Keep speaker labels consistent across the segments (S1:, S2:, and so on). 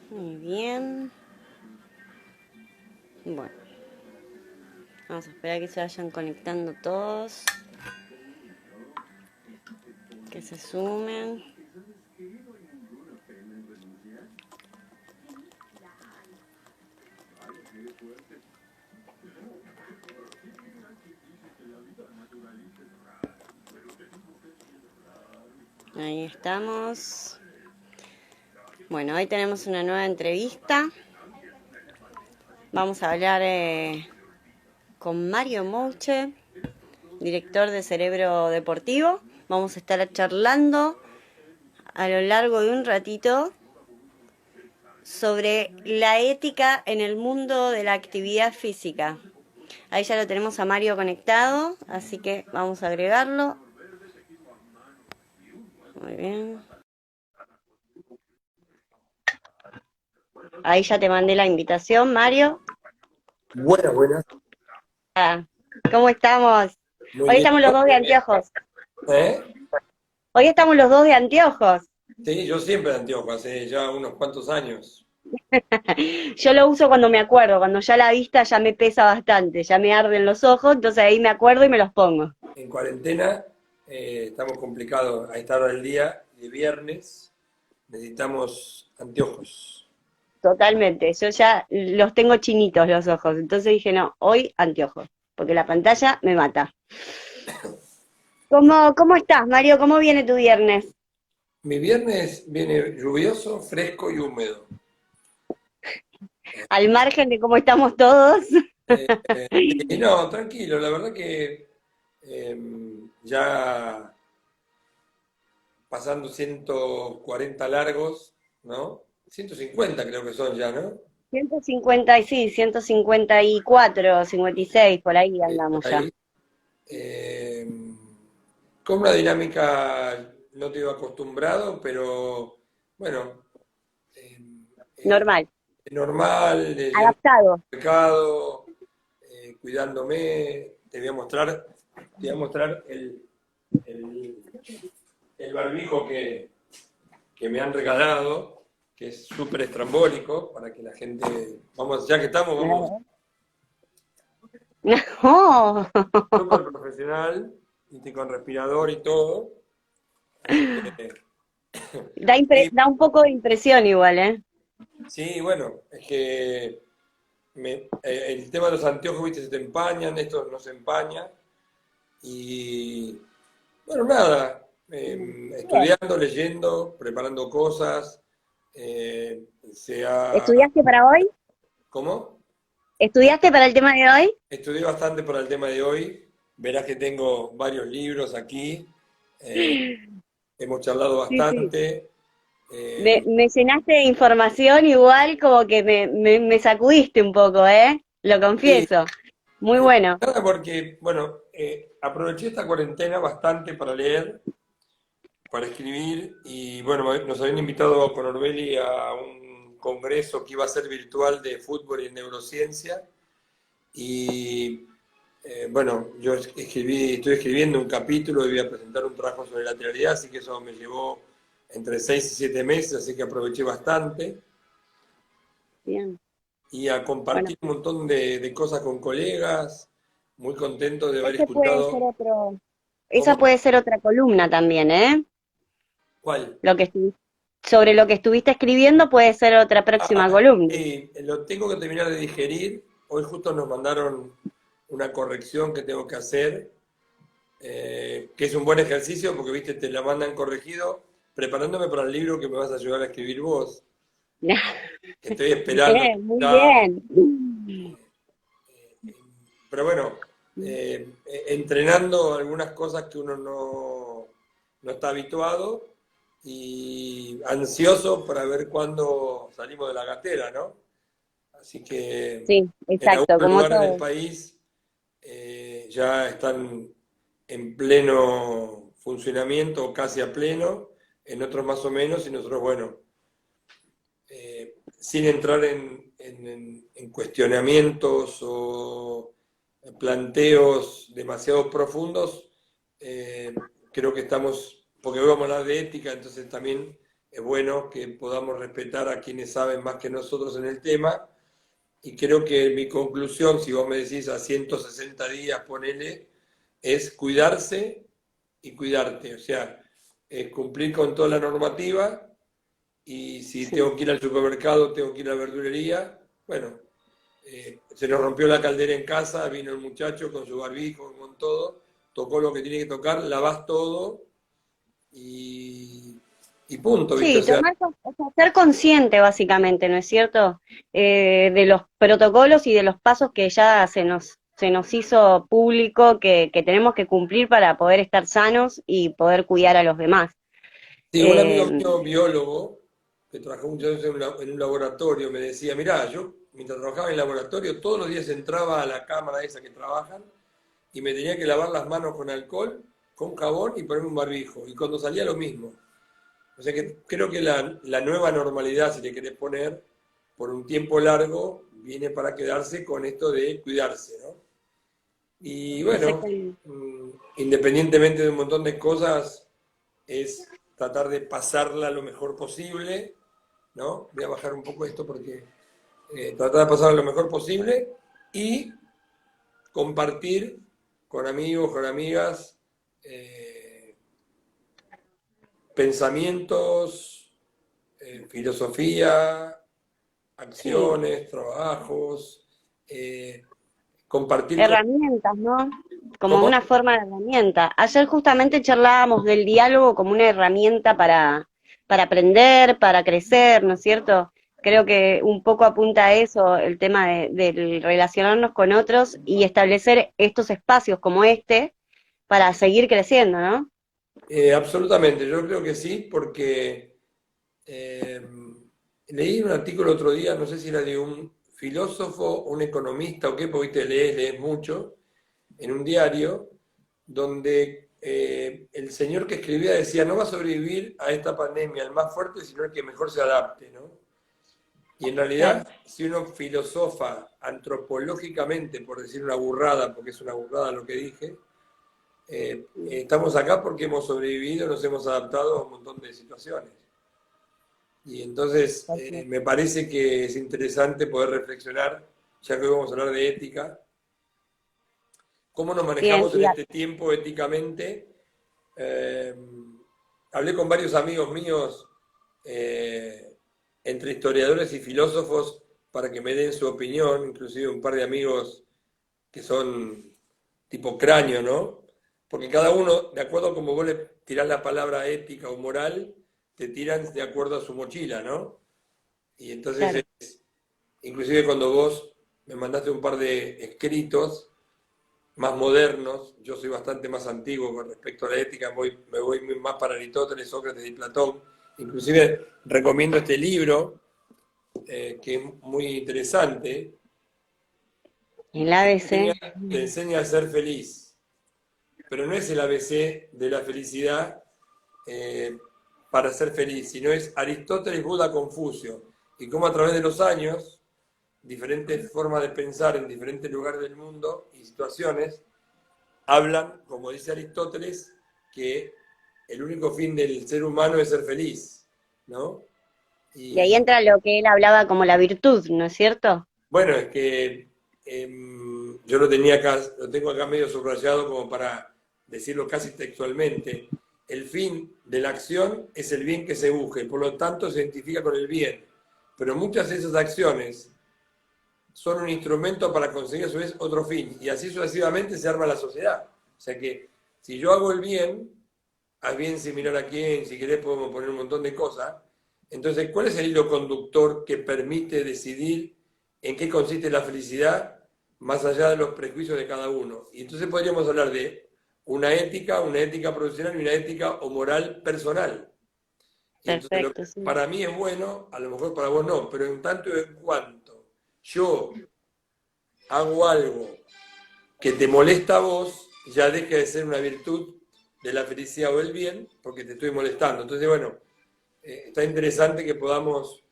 S1: Muy bien. Bueno, vamos a esperar que se vayan conectando todos, que se sumen. Ahí estamos. Bueno, hoy tenemos una nueva entrevista. Vamos a hablar con Mario Mouche, director de Cerebro Deportivo. Vamos a estar charlando a lo largo de un ratito sobre la ética en el mundo de la actividad física. Ahí ya lo tenemos a Mario conectado, así que vamos a agregarlo. Muy bien. Ahí ya te mandé la invitación, Mario.
S2: Buenas, buenas.
S1: Ah, ¿cómo estamos?
S2: Muy
S1: Hoy
S2: bien.
S1: estamos los dos de anteojos.
S2: ¿Eh?
S1: Hoy estamos los dos de anteojos.
S2: Sí, yo siempre de anteojos, hace ya unos cuantos años.
S1: Yo lo uso cuando me acuerdo, cuando ya la vista ya me pesa bastante, ya me arden los ojos, entonces ahí me acuerdo y me los pongo.
S2: En cuarentena estamos complicados a esta hora del día, de viernes, necesitamos anteojos.
S1: Totalmente, yo ya los tengo chinitos los ojos, entonces dije, no, hoy anteojos, porque la pantalla me mata. ¿Cómo estás, Mario? ¿Cómo viene tu viernes?
S2: Mi viernes viene lluvioso, fresco y húmedo.
S1: Al margen de cómo estamos todos.
S2: Y no, tranquilo, la verdad que ya pasando 140 largos, ¿no? 150 creo que son ya, ¿no?
S1: 150 y sí, 154, 56, por ahí
S2: Por
S1: andamos ya.
S2: ahí. Eh, con una dinámica no te digo acostumbrado, pero bueno, eh, eh,
S1: Normal,
S2: normal, yendo
S1: adaptado.
S2: al mercado, cuidándome. Te voy a mostrar el, el barbijo que me han regalado, que es súper estrambólico, para que la gente, vamos, ya que estamos, vamos,
S1: No.
S2: súper profesional, y con respirador y todo. Así que, y
S1: Da un poco de impresión igual, ¿eh?
S2: sí, bueno, es que el tema de los anteojos, viste, se te empañan, esto no se empaña. Y bueno, nada,
S1: Bien.
S2: estudiando, leyendo, preparando cosas, sea...
S1: ¿Estudiaste para hoy?
S2: ¿Cómo?
S1: ¿Estudiaste para el tema de hoy?
S2: Estudié bastante para el tema de hoy, verás que tengo varios libros aquí, eh, hemos charlado
S1: Sí, sí.
S2: bastante. eh,
S1: Me llenaste de información igual como que me sacudiste un poco, ¿eh? Lo
S2: sí,
S1: confieso. Muy bueno.
S2: nada porque, bueno, aproveché esta cuarentena bastante para leer, para escribir y bueno, nos habían invitado con Orbeli a un congreso que iba a ser virtual de fútbol y neurociencia y bueno, estoy escribiendo un capítulo y voy a presentar un trabajo sobre lateralidad, así que eso me llevó entre 6 y 7 meses, así que aproveché bastante
S1: Bien.
S2: y a
S1: Bueno,
S2: compartir un montón de cosas con colegas, muy contento de haber
S1: ese puede ser
S2: escuchado.
S1: otro, esa
S2: ¿Cómo?
S1: puede ser otra columna también, ¿eh?
S2: ¿Cuál?
S1: Lo que sobre lo que estuviste escribiendo puede ser otra próxima
S2: Ah,
S1: columna.
S2: sí, lo tengo que terminar de digerir. Hoy justo nos mandaron una corrección que tengo que hacer, que es un buen ejercicio porque, viste, te la mandan corregido, preparándome para el libro que me vas a ayudar a escribir vos, que estoy esperando.
S1: Bien, muy
S2: Ya,
S1: bien.
S2: pero bueno, entrenando algunas cosas que uno no está habituado y ansioso para ver cuándo salimos de la gatera, ¿no? Así que
S1: Sí,
S2: en
S1: exacto,
S2: algunos
S1: como
S2: lugares del
S1: todo.
S2: país ya están en pleno funcionamiento o casi a pleno, en otros más o menos, y nosotros, bueno, sin entrar en cuestionamientos o planteos demasiado profundos, creo que estamos, porque hoy vamos a hablar de ética, entonces también es bueno que podamos respetar a quienes saben más que nosotros en el tema. Y creo que mi conclusión, si vos me decís a 160 días, ponele, es cuidarse y cuidarte. O sea, cumplir con toda la normativa y si
S1: Sí.
S2: tengo que ir al supermercado, tengo que ir a la verdulería, bueno, se nos rompió la caldera en casa, vino el muchacho con su barbijo, con todo, tocó lo que tiene que tocar, lavás todo y, y punto, ¿viste? O
S1: Sí,
S2: sea,
S1: o sea, ser consciente básicamente, ¿no es cierto? De los protocolos y de los pasos que ya se nos hizo público que tenemos que cumplir para poder estar sanos y poder cuidar a los demás.
S2: sí, un amigo
S1: Eh,
S2: mío, biólogo, que trabajó muchas veces en un laboratorio, me decía, mirá, yo mientras trabajaba en el laboratorio, todos los días entraba a la cámara esa que trabajan y me tenía que lavar las manos con alcohol, con jabón y ponerme un barbijo. Y cuando salía lo mismo. O sea que creo que la nueva normalidad, si le querés poner, por un tiempo largo, viene para quedarse con esto de cuidarse, ¿no? Y bueno,
S1: exactamente.
S2: independientemente de un montón de cosas, es tratar de pasarla lo mejor posible, ¿no? Voy a bajar un poco esto porque tratar de pasarla lo mejor posible y compartir con amigos, con amigas, eh, pensamientos, filosofía,
S1: Sí,
S2: acciones, trabajos, eh, compartir con...
S1: herramientas, ¿no? Como
S2: ¿Cómo?
S1: una forma de herramienta. Ayer justamente charlábamos del diálogo como una herramienta para aprender, para crecer, ¿no es cierto? Creo que un poco apunta a eso el tema del relacionarnos con otros y establecer estos espacios como este para seguir creciendo, ¿no?
S2: Absolutamente, yo creo que sí, porque eh, leí un artículo otro día, no sé si era de un filósofo, un economista o qué, porque te lees mucho, en un diario, donde el señor que escribía decía, no va a sobrevivir a esta pandemia el más fuerte, sino el que mejor se adapte, ¿no? Y en
S1: Claro.
S2: realidad, si uno filosofa antropológicamente, por decir una burrada, porque es una burrada lo que dije, estamos acá porque hemos sobrevivido, nos hemos adaptado a un montón de situaciones. Y entonces me parece que es interesante poder reflexionar, ya que hoy vamos a hablar de ética, cómo nos
S1: Bien,
S2: manejamos en este tiempo éticamente. Eh, Hablé con varios amigos míos, eh, entre historiadores y filósofos, para que me den su opinión, inclusive un par de amigos que son tipo cráneo, ¿no? Porque cada uno, de acuerdo a como vos le tirás la palabra ética o moral, te tiran de acuerdo a su mochila, ¿no? Y entonces,
S1: claro.
S2: inclusive cuando vos me mandaste un par de escritos más modernos, yo soy bastante más antiguo con respecto a la ética, me voy más para Aristóteles, Sócrates y Platón. Inclusive recomiendo este libro, que es muy interesante,
S1: El
S2: te
S1: ABC.
S2: enseña, te enseña a ser feliz, pero no es el ABC de la felicidad eh, para ser feliz, sino es Aristóteles, Buda, Confucio, y cómo a través de los años, diferentes formas de pensar en diferentes lugares del mundo y situaciones, hablan, como dice Aristóteles, que el único fin del ser humano es ser feliz, ¿no?
S1: Y ahí
S2: Y
S1: entra lo que él hablaba como la virtud, ¿no es cierto?
S2: bueno, es que yo lo tenía acá, lo tengo acá medio subrayado como para decirlo casi textualmente. El fin de la acción es el bien que se busca y por lo tanto se identifica con el bien. Pero muchas de esas acciones son un instrumento para conseguir a su vez otro fin y así sucesivamente se arma la sociedad. O sea que si yo hago el bien, haz bien similar a quién, si querés podemos poner un montón de cosas. Entonces, ¿cuál es el hilo conductor que permite decidir en qué consiste la felicidad más allá de los prejuicios de cada uno? Y entonces podríamos hablar de una ética profesional y una ética o moral personal. Y entonces,
S1: Perfecto, sí.
S2: para mí es bueno, a lo mejor para vos no, pero en tanto y en cuanto yo hago algo que te molesta a vos, ya deja de ser una virtud de la felicidad o el bien, porque te estoy molestando. Entonces, bueno, está interesante que podamos...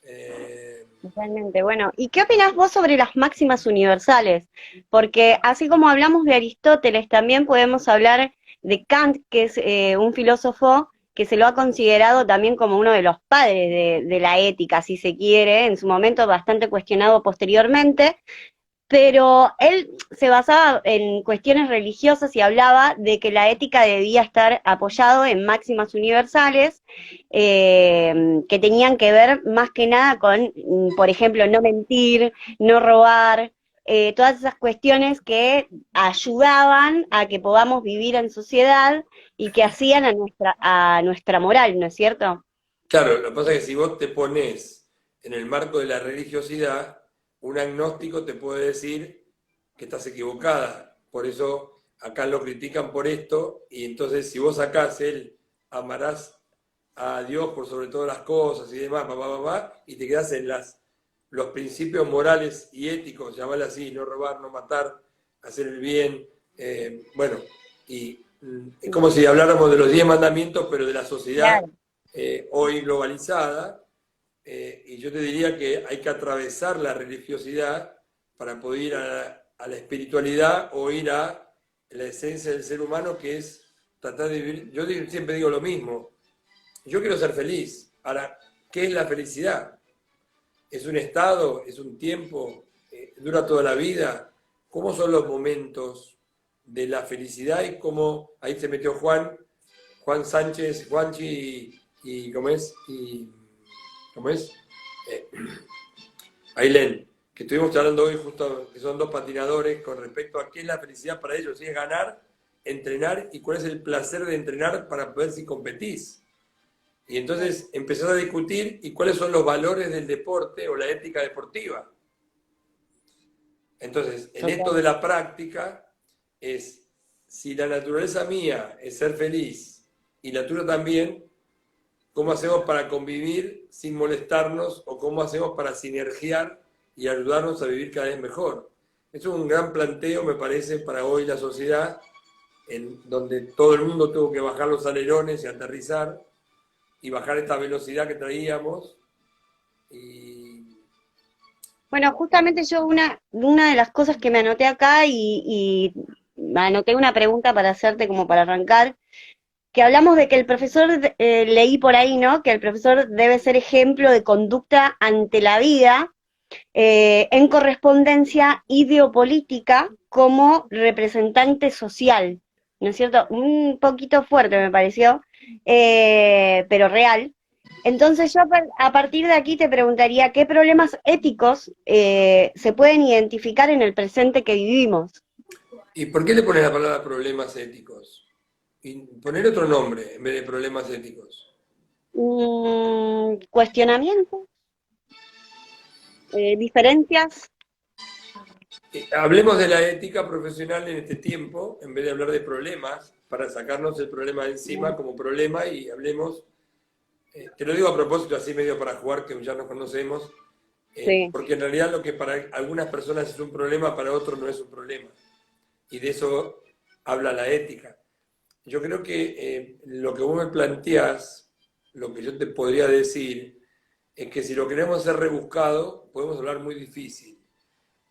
S2: eh,
S1: Totalmente. Bueno, ¿y qué opinás vos sobre las máximas universales? Porque así como hablamos de Aristóteles, también podemos hablar de Kant, que es un filósofo que se lo ha considerado también como uno de los padres de la ética, si se quiere, en su momento bastante cuestionado posteriormente, pero él se basaba en cuestiones religiosas y hablaba de que la ética debía estar apoyado en máximas universales que tenían que ver más que nada con, por ejemplo, no mentir, no robar, todas esas cuestiones que ayudaban a que podamos vivir en sociedad y que hacían a nuestra moral, ¿no es cierto?
S2: Claro, lo que pasa es que si vos te pones en el marco de la religiosidad, un agnóstico te puede decir que estás equivocada. Por eso acá lo critican por esto, y entonces si vos sacás el amarás a Dios por sobre todas las cosas y demás, y te quedás en los principios morales y éticos, llamarlo así, no robar, no matar, hacer el bien, bueno, y es como si habláramos de los 10 mandamientos, pero de la sociedad
S1: Claro.
S2: hoy globalizada, y yo te diría que hay que atravesar la religiosidad para poder ir a la espiritualidad o ir a la esencia del ser humano, que es tratar de vivir. Yo siempre digo lo mismo, yo quiero ser feliz. Ahora, ¿qué es la felicidad? ¿Es un estado? ¿Es un tiempo? ¿Dura toda la vida? ¿Cómo son los momentos de la felicidad? Y cómo ahí se metió Juan Sánchez, Juanchi y ¿cómo es? ¿Cómo es? Eh, Ailén, que estuvimos hablando hoy justo, que son dos patinadores, con respecto a qué es la felicidad para ellos, si es ganar, entrenar, y cuál es el placer de entrenar para ver si competís. Y entonces empezás a discutir y cuáles son los valores del deporte o la ética deportiva. Entonces, en esto de
S1: Total.
S2: la práctica es, si la naturaleza mía es ser feliz y la tuya también, ¿cómo hacemos para convivir sin molestarnos o cómo hacemos para sinergiar y ayudarnos a vivir cada vez mejor? Eso es un gran planteo, me parece, para hoy la sociedad, en donde todo el mundo tuvo que bajar los alerones y aterrizar y bajar esta velocidad que traíamos. Y
S1: Bueno, justamente yo una de las cosas que me anoté acá y me anoté una pregunta para hacerte como para arrancar, que hablamos de que el profesor, leí por ahí, ¿no? Que el profesor debe ser ejemplo de conducta ante la vida en correspondencia ideopolítica como representante social, ¿no es cierto? Un poquito fuerte me pareció, pero real. Entonces yo a partir de aquí te preguntaría qué problemas éticos se pueden identificar en el presente que vivimos.
S2: ¿Y por qué le pones la palabra problemas éticos? Y poner otro nombre en vez de problemas éticos.
S1: Cuestionamientos, diferencias.
S2: Hablemos de la ética profesional en este tiempo, en vez de hablar de problemas, para sacarnos el problema de encima como problema y hablemos, te lo digo a propósito, así medio para jugar, que ya nos conocemos,
S1: Sí,
S2: porque en realidad lo que para algunas personas es un problema, para otros no es un problema. Y de eso habla la ética. Yo creo que lo que vos me planteás, lo que yo te podría decir, es que si lo queremos hacer rebuscado, podemos hablar muy difícil.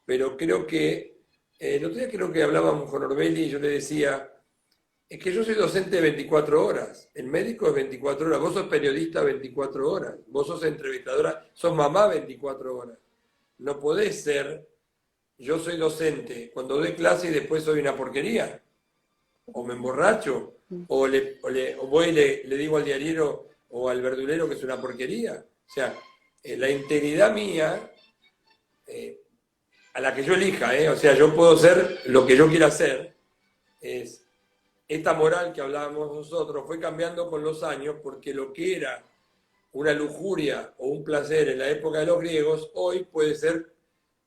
S2: Pero creo que, el otro día creo que hablábamos con Orbelli y yo le decía, es que yo soy docente 24 horas, el médico es 24 horas, vos sos periodista 24 horas, vos sos entrevistadora, sos mamá 24 horas. No podés ser, yo soy docente, cuando doy clase y después soy una porquería, o me emborracho, o voy y le digo al diariero o al verdulero que es una porquería. O sea, la integridad mía, eh, a la que yo elija, o sea, yo puedo ser lo que yo quiera hacer, es esta moral que hablábamos nosotros fue cambiando con los años, porque lo que era una lujuria o un placer en la época de los griegos, hoy puede ser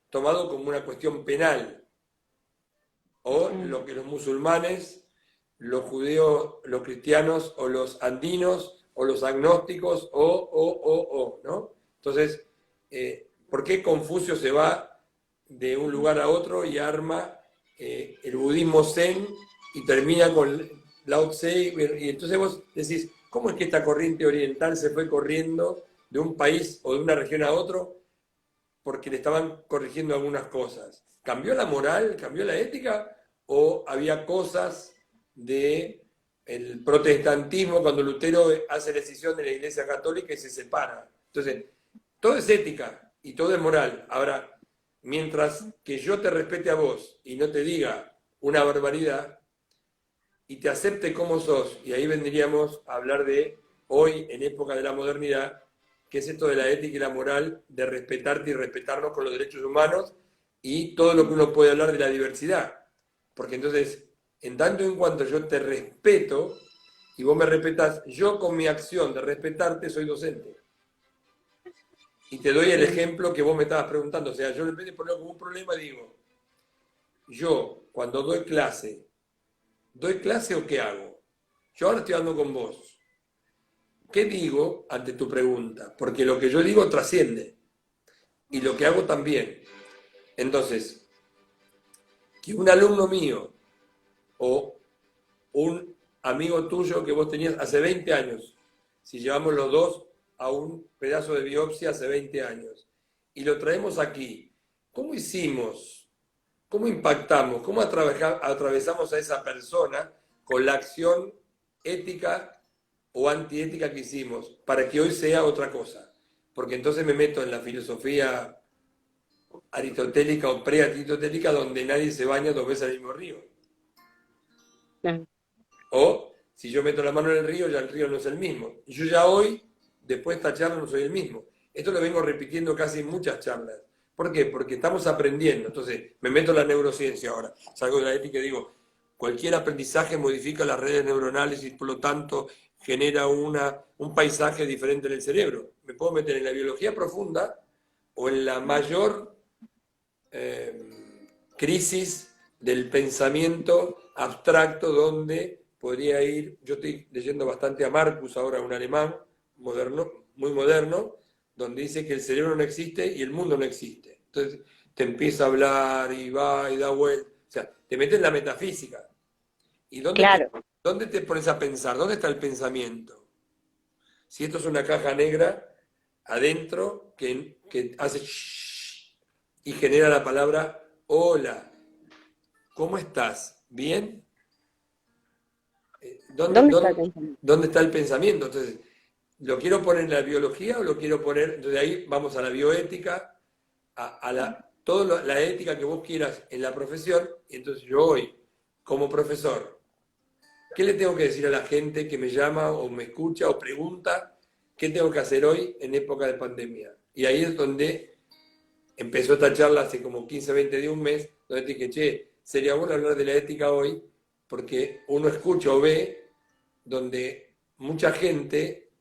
S2: tomado como una cuestión penal, o lo que los musulmanes, los judíos, los cristianos, o los andinos, o los agnósticos, ¿no? Entonces, ¿por qué Confucio se va de un lugar a otro y arma el budismo zen y termina con Lao Tse? Y entonces vos decís, ¿cómo es que esta corriente oriental se fue corriendo de un país o de una región a otro porque le estaban corrigiendo algunas cosas? ¿Cambió la moral, cambió la ética o había cosas de el protestantismo, cuando Lutero hace la decisión de la Iglesia Católica y se separa. Entonces, todo es ética y todo es moral. Ahora, mientras que yo te respete a vos y no te diga una barbaridad y te acepte como sos, y ahí vendríamos a hablar de hoy, en época de la modernidad, que es esto de la ética y la moral, de respetarte y respetarnos con los derechos humanos y todo lo que uno puede hablar de la diversidad. Porque entonces, en tanto en cuanto yo te respeto y vos me respetas, yo con mi acción de respetarte soy docente. Y te doy el ejemplo que vos me estabas preguntando. O sea, yo en vez de ponerlo como un problema, digo, yo cuando ¿doy clase o qué hago? Yo ahora estoy hablando con vos. ¿Qué digo ante tu pregunta? Porque lo que yo digo trasciende. Y lo que hago también. Entonces, que un alumno mío o un amigo tuyo que vos tenías hace 20 años, si llevamos los dos a un pedazo de biopsia hace 20 años, y lo traemos aquí, ¿cómo hicimos? ¿Cómo impactamos? ¿Cómo atravesamos a esa persona con la acción ética o antiética que hicimos para que hoy sea otra cosa? Porque entonces me meto en la filosofía aristotélica o pre-aristotélica donde nadie se baña dos veces al mismo río.
S1: Claro.
S2: O si yo meto la mano en el río, ya el río no es el mismo. Y yo ya hoy, después de esta charla, no soy el mismo. Esto lo vengo repitiendo casi en muchas charlas. ¿Por qué? Porque estamos aprendiendo. Entonces, me meto en la neurociencia ahora. Salgo de la ética y digo, cualquier aprendizaje modifica las redes neuronales y por lo tanto genera un paisaje diferente en el cerebro. Me puedo meter en la biología profunda o en la mayor crisis del pensamiento abstracto donde podría ir, yo estoy leyendo bastante a Marcus ahora, un alemán moderno, muy moderno, donde dice que el cerebro no existe y el mundo no existe. Entonces te empieza a hablar y va y da vuelta, o sea, te metes en la metafísica. ¿Y
S1: Claro.
S2: dónde te pones a pensar? ¿Dónde está el pensamiento? Si esto es una caja negra adentro que hace shhh y genera la palabra hola, ¿cómo estás? ¿Bien? ¿Dónde,
S1: ¿Dónde está el
S2: dónde,
S1: pensamiento?
S2: dónde está el pensamiento? Entonces, ¿lo quiero poner en la biología o lo quiero poner? Entonces ahí vamos a la bioética, toda la ética que vos quieras en la profesión. Y entonces yo hoy, como profesor, ¿qué le tengo que decir a la gente que me llama o me escucha o pregunta qué tengo que hacer hoy en época de pandemia? Y ahí es donde empezó esta charla hace como 15, 20 días, un mes, donde te dije, che, sería bueno hablar de la ética hoy, porque uno escucha o ve donde mucha gente,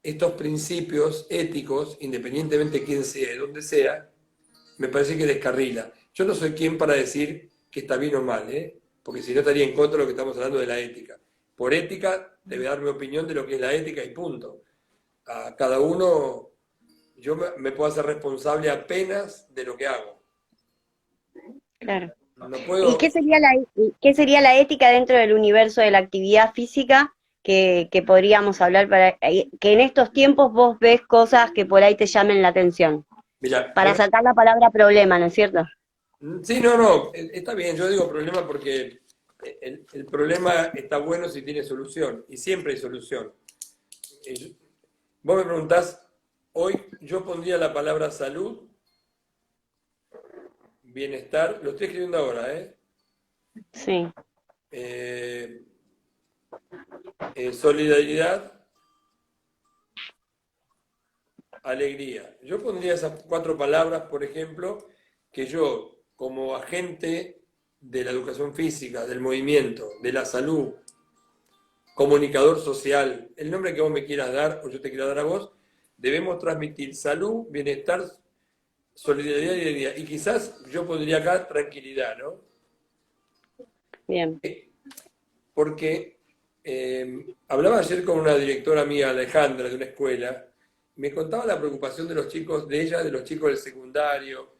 S2: estos principios éticos, independientemente de quién sea y dónde sea, me parece que descarrila. Yo no soy quien para decir que está bien o mal, porque si no estaría en contra de lo que estamos hablando de la ética. Por ética, debe dar mi opinión de lo que es la ética y punto. A cada uno, yo me puedo hacer responsable apenas de lo que hago.
S1: Claro.
S2: No
S1: ¿Y
S2: puedo.
S1: qué sería la ética dentro del universo de la actividad física que podríamos hablar para que en estos tiempos vos ves cosas que por ahí te llamen la atención?
S2: Mira,
S1: Para sacar la palabra problema, ¿no es cierto?
S2: sí, no, no, está bien, yo digo problema porque el problema está bueno si tiene solución, y siempre hay solución. Vos me preguntás, hoy yo pondría la palabra salud, bienestar, lo estoy escribiendo ahora,
S1: Sí.
S2: Eh, solidaridad, alegría. Yo pondría esas cuatro palabras, por ejemplo, que yo, como agente de la educación física, del movimiento, de la salud, comunicador social, el nombre que vos me quieras dar o yo te quiera dar a vos, debemos transmitir salud, bienestar, solidaridad y alegría. Y quizás yo pondría acá tranquilidad, ¿no?
S1: Bien.
S2: Porque hablaba ayer con una directora mía, Alejandra, de una escuela, me contaba la preocupación de los chicos, de ella, de los chicos del secundario,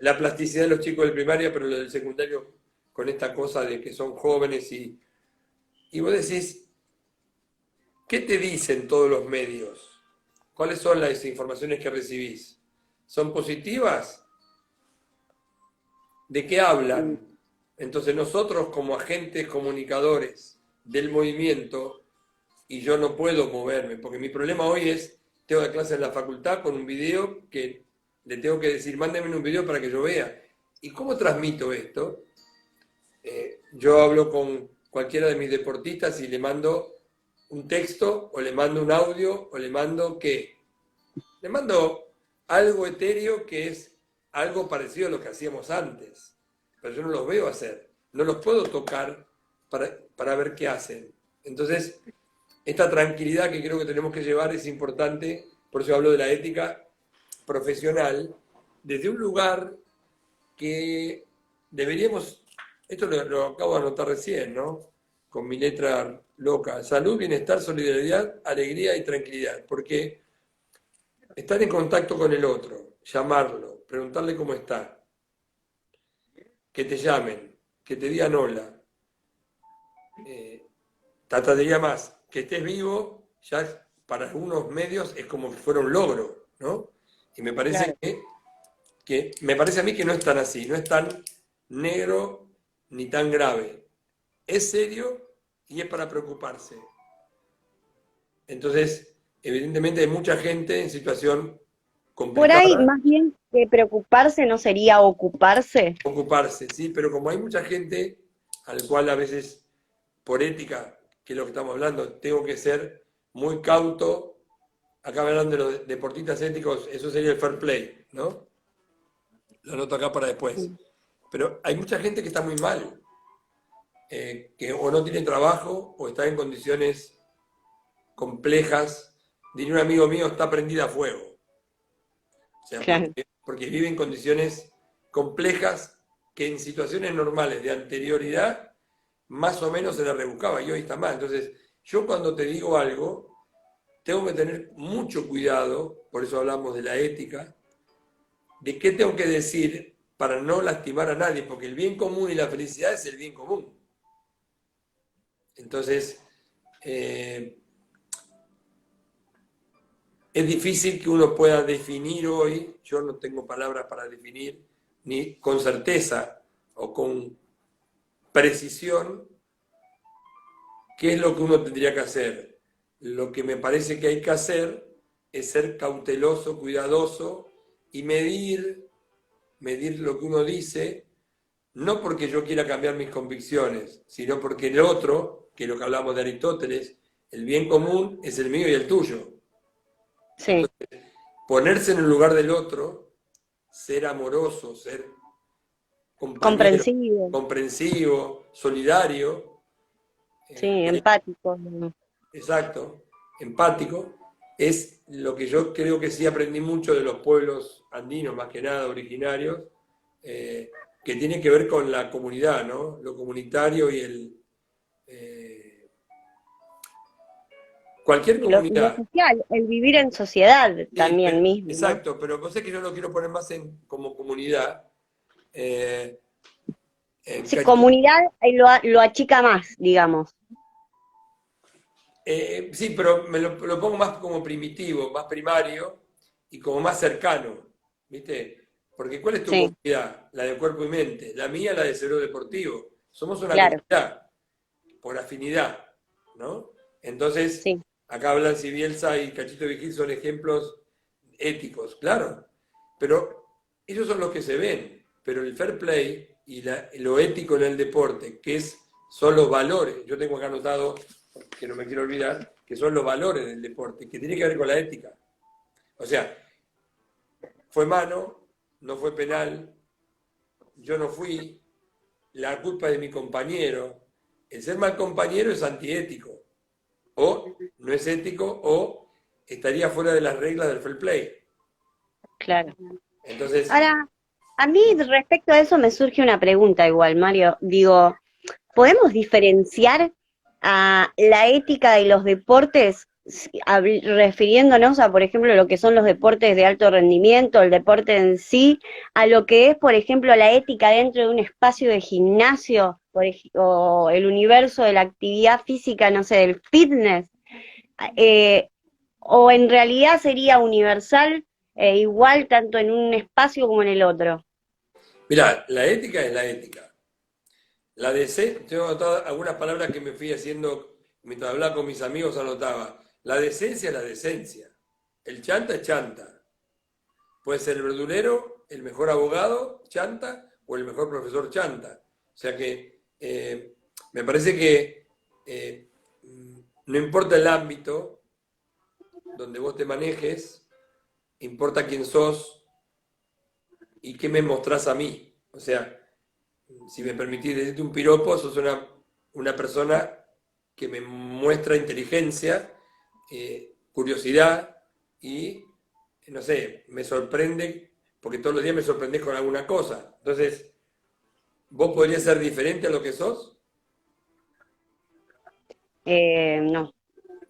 S2: la plasticidad de los chicos del primario, pero lo del secundario con esta cosa de que son jóvenes y vos decís, ¿qué te dicen todos los medios? ¿Cuáles son las informaciones que recibís? ¿Son positivas? ¿De qué hablan? Entonces nosotros como agentes comunicadores del movimiento y yo no puedo moverme, porque mi problema hoy es, tengo que clase en la facultad con un video que le tengo que decir, mándeme un video para que yo vea. ¿Y cómo transmito esto? Yo hablo con cualquiera de mis deportistas y le mando un texto, o le mando un audio, o le mando ¿qué? Le mando algo etéreo que es algo parecido a lo que hacíamos antes, pero yo no los veo hacer, no los puedo tocar para ver qué hacen. Entonces, esta tranquilidad que creo que tenemos que llevar es importante, por eso hablo de la ética profesional, desde un lugar que deberíamos, esto lo acabo de anotar recién, ¿no? Con mi letra loca, salud, bienestar, solidaridad, alegría y tranquilidad, porque estar en contacto con el otro, llamarlo, preguntarle cómo está, que te llamen, que te digan hola, te diría más, que estés vivo, ya para algunos medios es como que fuera un logro, ¿no? Y me parece
S1: Claro.
S2: que me parece a mí que no es tan así, no es tan negro ni tan grave. Es serio y es para preocuparse. Entonces, evidentemente hay mucha gente en situación
S1: Por ahí,
S2: complicada,
S1: más bien que preocuparse no sería ocuparse.
S2: ocuparse, ¿sí? Pero como hay mucha gente al cual a veces, por ética, que es lo que estamos hablando, tengo que ser muy cauto, acá hablando de los deportistas éticos, eso sería el fair play, ¿no? Lo anoto acá para después. Pero hay mucha gente que está muy mal, que o no tiene trabajo o está en condiciones complejas. Diría un amigo mío, está prendida a fuego. O sea,
S1: Claro.
S2: porque vive en condiciones complejas que en situaciones normales de anterioridad más o menos se la rebuscaba y hoy está mal. Entonces, yo cuando te digo algo, tengo que tener mucho cuidado, por eso hablamos de la ética, de qué tengo que decir para no lastimar a nadie, porque el bien común y la felicidad es el bien común. Entonces, es difícil que uno pueda definir hoy, yo no tengo palabras para definir, ni con certeza o con precisión, qué es lo que uno tendría que hacer. Lo que me parece que hay que hacer es ser cauteloso, cuidadoso y medir lo que uno dice, no porque yo quiera cambiar mis convicciones, sino porque el otro, que es lo que hablamos de Aristóteles, el bien común es el mío y el tuyo.
S1: Sí,
S2: Ponerse en el lugar del otro, ser amoroso, ser compañero,
S1: comprensivo,
S2: comprensivo, solidario,
S1: sí,
S2: eh,
S1: empático.
S2: exacto, empático, es lo que yo creo que sí aprendí mucho de los pueblos andinos, más que nada originarios, que tiene que ver con la comunidad, ¿no? Lo comunitario y cualquier
S1: Lo
S2: comunidad.
S1: social, el vivir en sociedad
S2: Sí,
S1: también mismo, ¿no?
S2: exacto, pero vos sé que yo lo quiero poner más como comunidad. Eh,
S1: Sí, comunidad lo achica más, digamos.
S2: sí, pero lo pongo más como primitivo, más primario y como más cercano, ¿viste? Porque ¿cuál es tu
S1: Sí,
S2: comunidad? La de cuerpo y mente. La mía, la de cerebro deportivo. Somos una
S1: claro,
S2: comunidad, por afinidad, ¿no? Entonces,
S1: sí.
S2: acá hablan si Bielsa y Cachito Vigil son ejemplos éticos, claro, pero ellos son los que se ven, pero el fair play y lo ético en el deporte, son los valores, yo tengo acá anotado, que no me quiero olvidar, que son los valores del deporte, que tiene que ver con la ética. O sea, fue mano, no fue penal, yo no fui, la culpa es de mi compañero. El ser mal compañero es antiético, o no es ético, o estaría fuera de las reglas del fair play.
S1: Claro.
S2: Entonces,
S1: Ahora, a mí respecto a eso me surge una pregunta igual, Mario. Digo, ¿podemos diferenciar a la ética de los deportes, refiriéndonos a, por ejemplo, lo que son los deportes de alto rendimiento, el deporte en sí, a lo que es, por ejemplo, la ética dentro de un espacio de gimnasio, o el universo de la actividad física, no sé, del fitness? Eh, ¿O en realidad sería universal e igual tanto en un espacio como en el otro?
S2: mira, la ética es la ética. La DC, tengo anotadas algunas palabras que me fui haciendo, mientras hablaba con mis amigos anotaba. La decencia es la decencia. El chanta es chanta. Puede ser el verdulero, el mejor abogado, chanta, o el mejor profesor, chanta. O sea que me parece que no importa el ámbito donde vos te manejes, importa quién sos y qué me mostrás a mí. O sea, si me permitís decirte un piropo, sos una persona que me muestra inteligencia, curiosidad y, no sé, me sorprende, porque todos los días me sorprendés con alguna cosa. Entonces, ¿vos podrías ser diferente a lo que sos?
S1: No,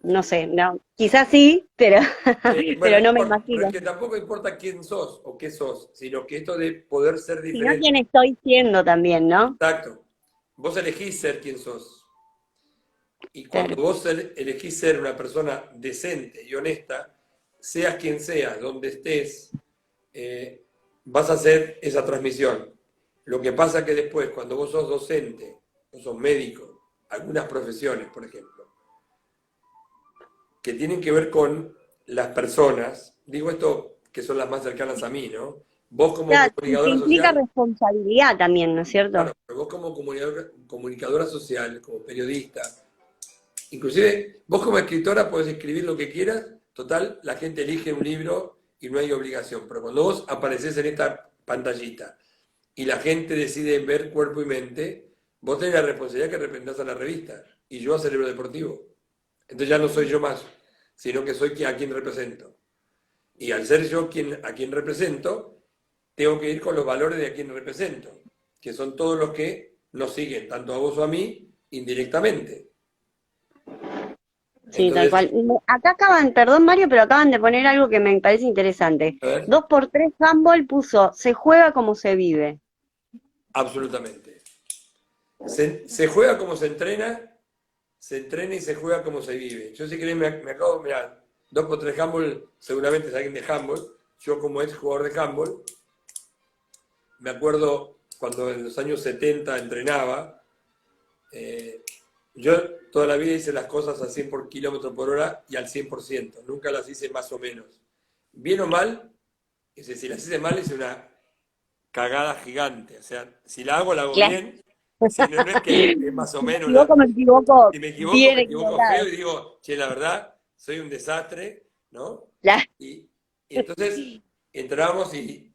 S1: no sé, no, quizás sí, pero,
S2: Bueno,
S1: pero
S2: no
S1: no me
S2: importa, pero es
S1: imagino.
S2: que tampoco importa quién sos o qué sos, sino que esto de poder ser
S1: Sino
S2: diferente.
S1: quién estoy siendo también, ¿no?
S2: Exacto. Vos elegís ser quien sos. Y cuando
S1: Claro.
S2: vos elegís ser una persona decente y honesta, seas quien seas, donde estés, vas a hacer esa transmisión. Lo que pasa que después, cuando vos sos docente, o sos médico, algunas profesiones, por ejemplo, que tienen que ver con las personas, digo esto que son las más cercanas a mí, ¿no? Vos como
S1: Claro, y que
S2: comunicadora
S1: implica
S2: social,
S1: responsabilidad también, ¿no es cierto?
S2: claro, pero vos como comunicadora social, como periodista, inclusive, vos como escritora podés escribir lo que quieras, total, la gente elige un libro y no hay obligación, pero cuando vos apareces en esta pantallita y la gente decide ver cuerpo y mente, vos tenés la responsabilidad que representás a la revista y yo a Cerebro Deportivo. Entonces ya no soy yo más, sino que soy a quien represento. Y al ser yo a quien represento, tengo que ir con los valores de a quien represento, que son todos los que nos siguen, tanto a vos o a mí, indirectamente.
S1: Sí, tal
S2: Entonces,
S1: cual. Acá acaban, perdón Mario, pero acaban de poner algo que me parece interesante.
S2: a ver.
S1: 2x3 Handball puso, se juega como se vive.
S2: Absolutamente. Se juega como se entrena y se juega como se vive. Yo si querés me acabo, mirá, 2x3 handball, seguramente es alguien de handball. Yo como ex jugador de handball, me acuerdo cuando en los años 70 entrenaba, eh, yo toda la vida hice las cosas a 100 kilómetros por hora y al 100%. Nunca las hice más o menos. Bien o mal, es decir, si las hice mal hice una cagada gigante. O sea, si la hago
S1: Claro.
S2: bien, si no, no es que es más o
S1: Si
S2: menos,
S1: me equivoco
S2: si
S1: bien
S2: me equivoco feo
S1: equivocado.
S2: y digo, che, la verdad, soy un desastre, ¿no?
S1: Claro.
S2: Y entonces entramos y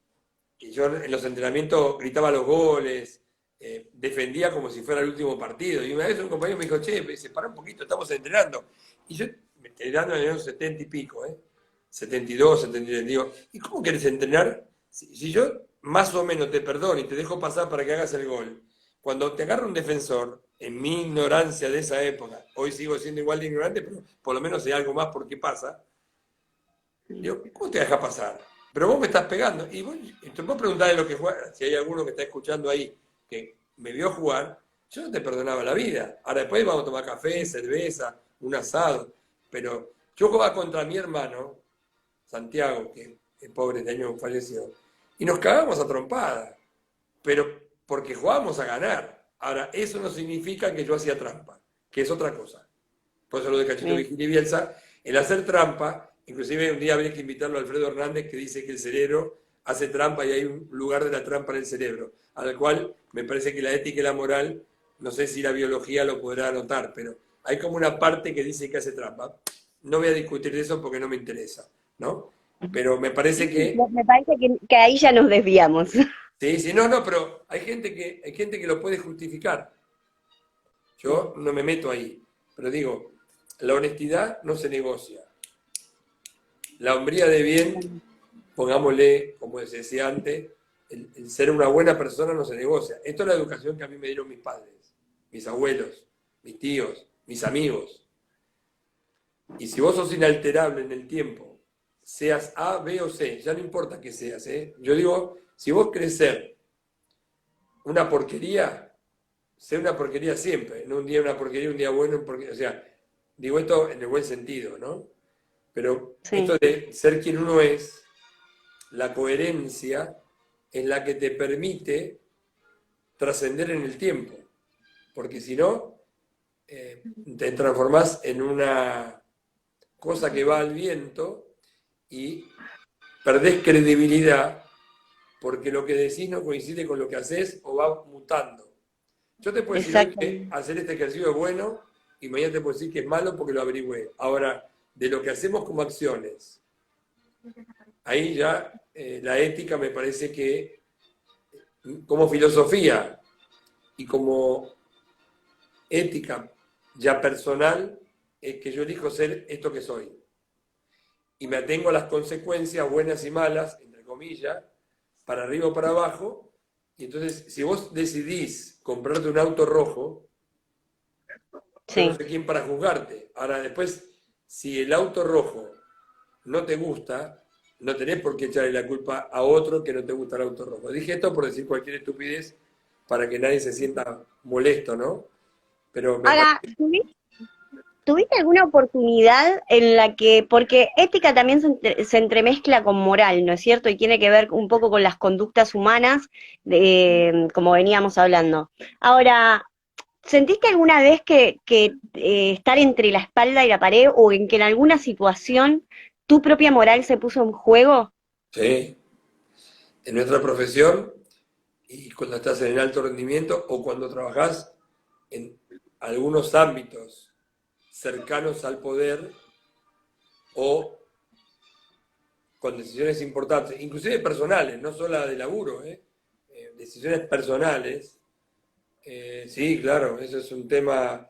S2: yo en los entrenamientos gritaba los goles, defendía como si fuera el último partido. Y una vez un compañero me dijo, che, me dice, para un poquito, estamos entrenando. Y yo me quedé dando en los 70 y pico, 72, 73. Digo, ¿y cómo querés entrenar? Si yo más o menos te perdono y te dejo pasar para que hagas el gol, cuando te agarra un defensor, en mi ignorancia de esa época, hoy sigo siendo igual de ignorante, pero por lo menos sé algo más por qué pasa, digo, ¿cómo te deja pasar? Pero vos me estás pegando. Y vos preguntarle lo que juega, si hay alguno que está escuchando ahí que me vio jugar, yo no te perdonaba la vida. Ahora después vamos a tomar café, cerveza, un asado. Pero yo jugaba contra mi hermano, Santiago, que es pobre, de año falleció, y nos cagamos a trompada. Pero porque jugábamos a ganar. Ahora, eso no significa que yo hacía trampa, que es otra cosa. Por eso lo de Cachito
S1: Bien.
S2: Vigil y Bielsa, el hacer trampa, inclusive un día habría que invitarlo a Alfredo Hernández, que dice que el cerebro hace trampa y hay un lugar de la trampa en el cerebro, al cual me parece que la ética y la moral, no sé si la biología lo podrá anotar, pero hay como una parte que dice que hace trampa. No voy a discutir de eso porque no me interesa, ¿no? Pero me parece que
S1: Me parece que ahí ya nos desviamos.
S2: sí, sí, no, no, pero hay gente que lo puede justificar. Yo no me meto ahí, pero digo, la honestidad no se negocia. La hombría de bien, pongámosle, como se decía antes, el ser una buena persona no se negocia. Esto es la educación que a mí me dieron mis padres, mis abuelos, mis tíos, mis amigos. Y si vos sos inalterable en el tiempo, seas A, B o C, ya no importa que seas, ¿eh? Yo digo, si vos querés ser una porquería, sé una porquería siempre, no un día una porquería, un día bueno, o sea, digo esto en el buen sentido, ¿no? Pero
S1: Sí.
S2: esto de ser quien uno es, la coherencia es la que te permite trascender en el tiempo. porque si no, te transformás en una cosa que va al viento y perdés credibilidad porque lo que decís no coincide con lo que haces o va mutando. Yo te puedo decir hoy que
S1: Exactamente.
S2: hacer este ejercicio es bueno y mañana te puedo decir que es malo porque lo averigüé. Ahora, de lo que hacemos como acciones, ahí ya la ética me parece que como filosofía y como ética ya personal, es que yo elijo ser esto que soy. Y me atengo a las consecuencias buenas y malas, entre comillas, para arriba o para abajo. Y entonces, si vos decidís comprarte un auto rojo, yo no
S1: Sí.
S2: sé quién para juzgarte. Ahora, después, si el auto rojo no te gusta, no tenés por qué echarle la culpa a otro que no te gusta el auto rojo. Dije esto por decir cualquier estupidez para que nadie se sienta molesto, ¿no? Pero me parece...
S1: Ahora, ¿tuviste alguna oportunidad en la que, porque ética también se entremezcla con moral, ¿no es cierto? Y tiene que ver un poco con las conductas humanas, como veníamos hablando. Ahora, ¿sentiste alguna vez que estar entre la espalda y la pared o en que en alguna situación tu propia moral se puso en juego?
S2: Sí, en nuestra profesión y cuando estás en el alto rendimiento o cuando trabajás en algunos ámbitos cercanos al poder o con decisiones importantes, inclusive personales, no solo de laburo, decisiones personales. Sí, claro, eso es un tema,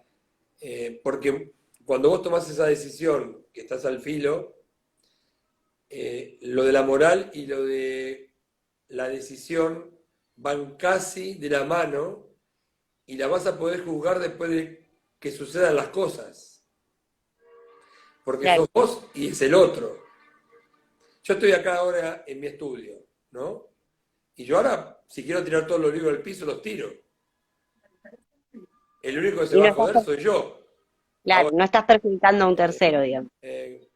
S2: porque cuando vos tomás esa decisión, que estás al filo, lo de la moral y lo de la decisión van casi de la mano y la vas a poder juzgar después de que sucedan las cosas, porque sos
S1: Claro.
S2: vos y es el otro. Yo estoy acá ahora en mi estudio, ¿no? Y yo ahora, si quiero tirar todos los libros al piso, los tiro. El único que se
S1: Y
S2: va
S1: no
S2: a
S1: estás,
S2: joder soy yo.
S1: claro,
S2: Ahora,
S1: no estás perjudicando a un tercero, digamos.
S2: eh,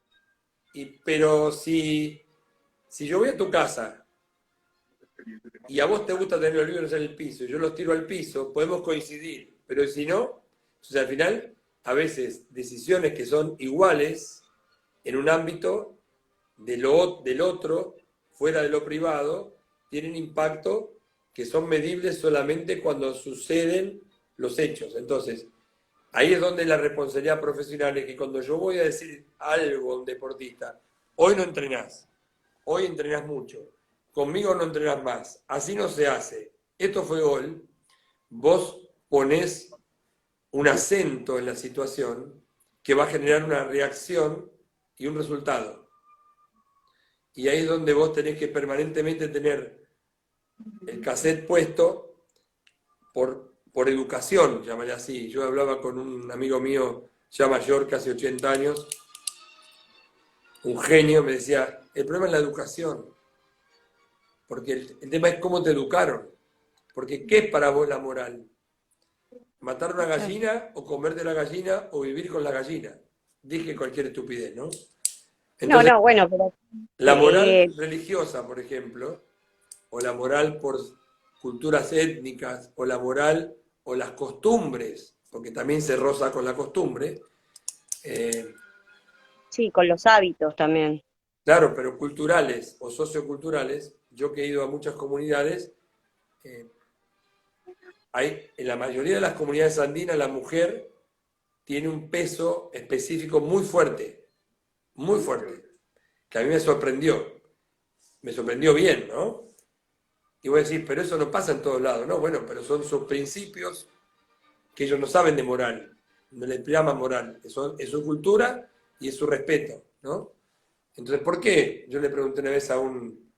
S2: pero si yo voy a tu casa y a vos te gusta tener los libros en el piso y yo los tiro al piso, podemos coincidir. Pero si no, entonces al final, a veces decisiones que son iguales en un ámbito del otro, fuera de lo privado, tienen impacto que son medibles solamente cuando suceden los hechos. Entonces, ahí es donde la responsabilidad profesional es que cuando yo voy a decir algo a un deportista, hoy no entrenás, hoy entrenás mucho, conmigo no entrenás más, así no se hace, esto fue gol, vos ponés un acento en la situación que va a generar una reacción y un resultado. Y ahí es donde vos tenés que permanentemente tener el cassette puesto por educación, llamaré así. Yo hablaba con un amigo mío ya mayor, casi 80 años, un genio, me decía, el problema es la educación, porque el tema es cómo te educaron, porque ¿qué es para vos la moral? ¿Matar una gallina o comerte la gallina o vivir con la gallina? Dije cualquier estupidez, ¿no?
S1: No,
S2: Entonces,
S1: no, bueno, pero
S2: la moral
S1: eh,
S2: religiosa, por ejemplo, o la moral por culturas étnicas, o la moral o las costumbres, porque también se roza con la costumbre, eh,
S1: sí, con los hábitos también.
S2: claro, pero culturales o socioculturales, yo que he ido a muchas comunidades, eh, en la mayoría de las comunidades andinas la mujer tiene un peso específico muy fuerte, que a mí me sorprendió bien, ¿no? Y voy a decir, pero eso no pasa en todos lados, ¿no? Bueno, pero son sus principios que ellos no saben de moral, no les llaman moral, es su cultura y es su respeto, ¿no? Entonces, ¿por qué? Yo le pregunté una vez a un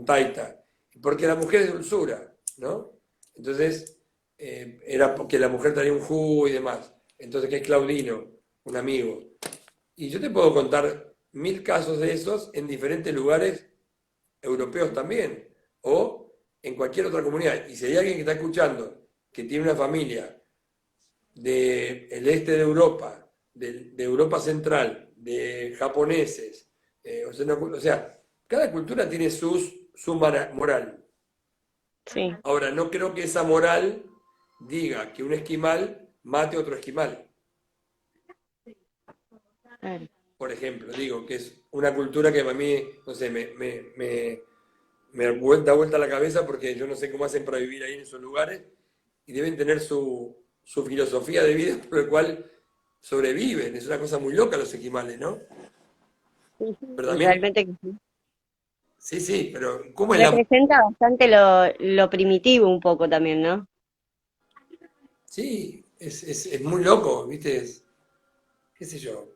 S2: taita, porque la mujer es dulzura, ¿no? Entonces, era porque la mujer tenía un jugo y demás. Entonces, que es Claudino, un amigo. Y yo te puedo contar 1000 casos de esos en diferentes lugares europeos también, o en cualquier otra comunidad. Y si hay alguien que está escuchando que tiene una familia del este de Europa, de Europa Central, de japoneses, o sea, cada cultura tiene su moral.
S1: Sí.
S2: Ahora, no creo que esa moral diga que un esquimal mate a otro esquimal.
S1: Claro.
S2: Por ejemplo, digo que es una cultura que para mí, no sé, da vuelta la cabeza porque yo no sé cómo hacen para vivir ahí en esos lugares y deben tener su filosofía de vida por la cual sobreviven. Es una cosa muy loca los esquimales, ¿no?
S1: Sí,
S2: Pero
S1: sí,
S2: también,
S1: realmente que sí.
S2: sí, sí, pero ¿cómo es la...
S1: Representa bastante lo primitivo un poco también, ¿no?
S2: Sí, es muy loco, ¿viste? Qué sé yo,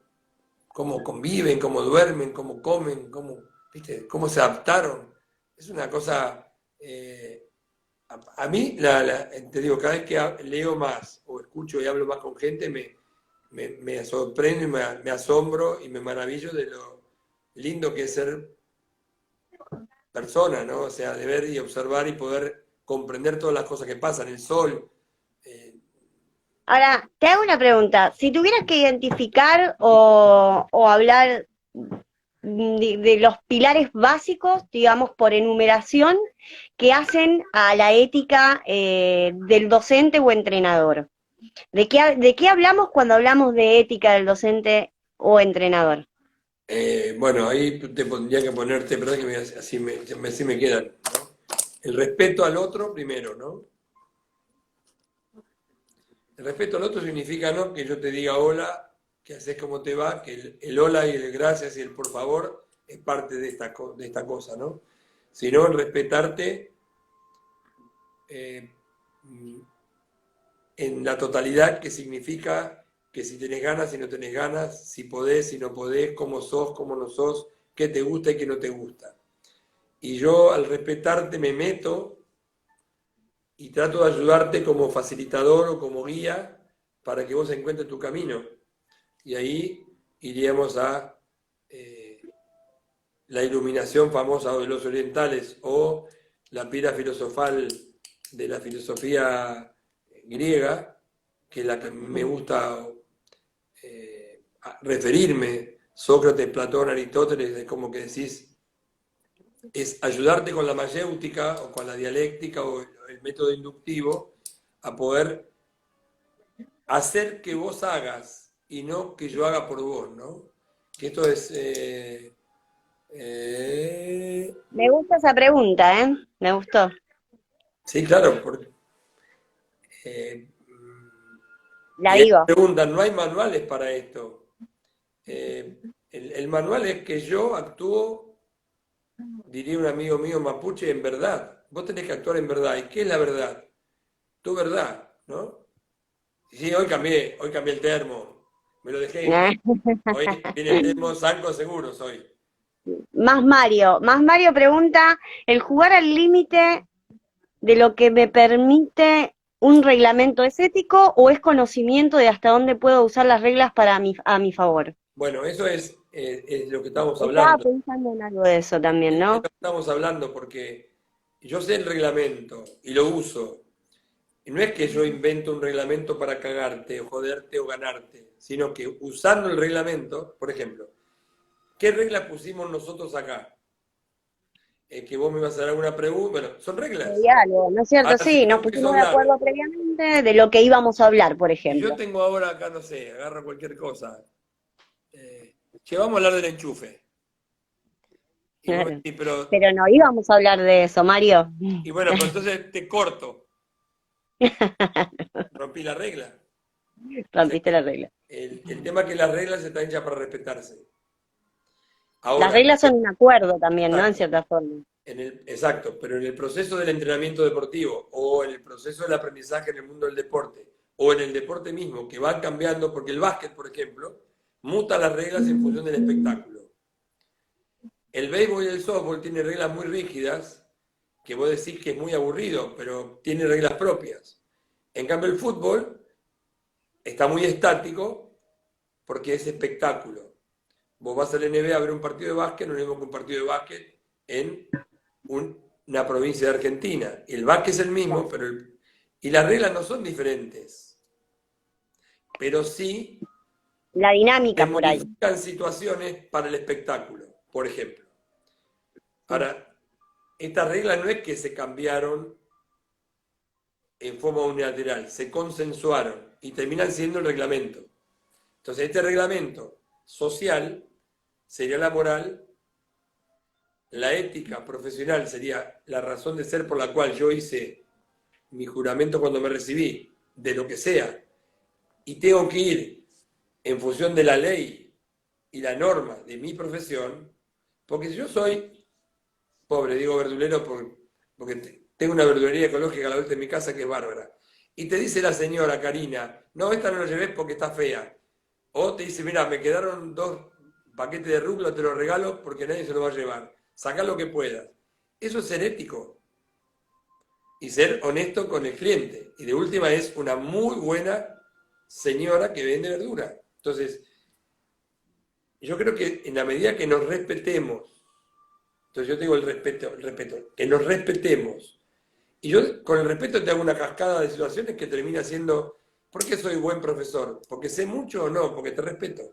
S2: cómo conviven, cómo duermen, cómo comen, cómo, ¿viste? Cómo se adaptaron. Es una cosa... a mí, te digo, cada vez que leo más o escucho y hablo más con gente, me sorprendo y me asombro y me maravillo de lo lindo que es ser persona, ¿no? O sea, de ver y observar y poder comprender todas las cosas que pasan, el sol. eh,
S1: Ahora, te hago una pregunta. Si tuvieras que identificar o hablar de los pilares básicos, digamos, por enumeración, que hacen a la ética del docente o entrenador. De qué hablamos cuando hablamos de ética del docente o entrenador?
S2: bueno, ahí te tendría que ponerte, perdón que así me quedan, ¿no? El respeto al otro primero, ¿no? El respeto al otro significa no que yo te diga hola, que haces como te va, que el hola y el gracias y el por favor es parte de esta cosa, ¿no? Sino el respetarte eh, en la totalidad, que significa que si tenés ganas, si no tenés ganas, si podés, si no podés, cómo sos, cómo no sos, qué te gusta y qué no te gusta. Y yo al respetarte me meto y trato de ayudarte como facilitador o como guía para que vos encuentres tu camino. Y ahí iríamos a la iluminación famosa de los orientales o la piedra filosofal de la filosofía griega, que es la que me gusta referirme, Sócrates, Platón, Aristóteles, es como que decís, es ayudarte con la mayéutica o con la dialéctica o el método inductivo a poder hacer que vos hagas y no que yo haga por vos, ¿no? Que esto es...
S1: Me gusta esa pregunta, ¿eh? Me gustó.
S2: sí, claro, porque eh,
S1: La
S2: y ahí
S1: digo.
S2: preguntan, ¿no hay manuales para esto? El manual es que yo actúo, diría un amigo mío mapuche, en verdad. Vos tenés que actuar en verdad. ¿Y qué es la verdad? Tu verdad, ¿no? Sí, hoy cambié el termo, me lo dejé ir. Hoy viene el termo Sanco Seguros hoy.
S1: Más Mario pregunta, ¿el jugar al límite de lo que me permite un reglamento es ético o es conocimiento de hasta dónde puedo usar las reglas a mi favor?
S2: Bueno, eso es lo que estamos
S1: Estaba
S2: hablando.
S1: pensando en algo de eso también,
S2: Es lo
S1: ¿no?
S2: que estamos hablando porque yo sé el reglamento y lo uso. Y no es que yo invento un reglamento para cagarte o joderte o ganarte, sino que usando el reglamento, por ejemplo, ¿qué reglas pusimos nosotros acá? Que vos me ibas a dar una pregunta. Bueno, son reglas.
S1: Algo, ¿no es cierto?
S2: Ahora, si
S1: Sí,
S2: yo
S1: nos
S2: empiezo a
S1: pusimos de
S2: hablar,
S1: acuerdo previamente de lo que íbamos a hablar, por
S2: si yo
S1: ejemplo.
S2: tengo ahora acá, no sé, agarro cualquier cosa, que vamos a hablar del enchufe. Y vos me
S1: Claro.
S2: decís, pero,
S1: Pero no íbamos a hablar de eso, Mario.
S2: y bueno, pues entonces te corto, rompí la regla. O sea,
S1: Rompiste la regla.
S2: el tema es que las reglas están hechas para respetarse.
S1: Las
S2: Ahora,
S1: reglas son un acuerdo también, ¿no? En
S2: exacto,
S1: cierta forma.
S2: exacto, pero en el proceso del entrenamiento deportivo o en el proceso del aprendizaje en el mundo del deporte o en el deporte mismo, que van cambiando, porque el básquet, por ejemplo, muta las reglas en función del espectáculo. El béisbol y el softball tienen reglas muy rígidas, que vos decís que es muy aburrido, pero tiene reglas propias. En cambio, el fútbol está muy estático porque es espectáculo. Vos vas al NBA a ver un partido de básquet, no es lo mismo que un partido de básquet en una provincia de Argentina. El básquet es el mismo, pero y las reglas no son diferentes, pero sí
S1: La
S2: se
S1: dinámica por ahí.
S2: modifican situaciones para el espectáculo, por ejemplo. Ahora, estas reglas no es que se cambiaron en forma unilateral, se consensuaron y terminan siendo el reglamento. Entonces, este reglamento social sería la moral, la ética profesional sería la razón de ser por la cual yo hice mi juramento cuando me recibí, de lo que sea, y tengo que ir en función de la ley y la norma de mi profesión, porque si yo soy pobre, digo verdulero porque tengo una verdulería ecológica a la vuelta de mi casa que es bárbara, y te dice la señora Karina, no, esta no la lleves porque está fea, o te dice, mira, me quedaron 2 paquetes de rúcula, te los regalo porque nadie se lo va a llevar, sacá lo que puedas. Eso es ser ético y ser honesto con el cliente. Y de última es una muy buena señora que vende verdura. Entonces, yo creo que en la medida que nos respetemos, entonces yo digo el respeto, que nos respetemos. Y yo con el respeto te hago una cascada de situaciones que termina siendo, ¿por qué soy buen profesor? ¿Porque sé mucho o no? Porque te respeto.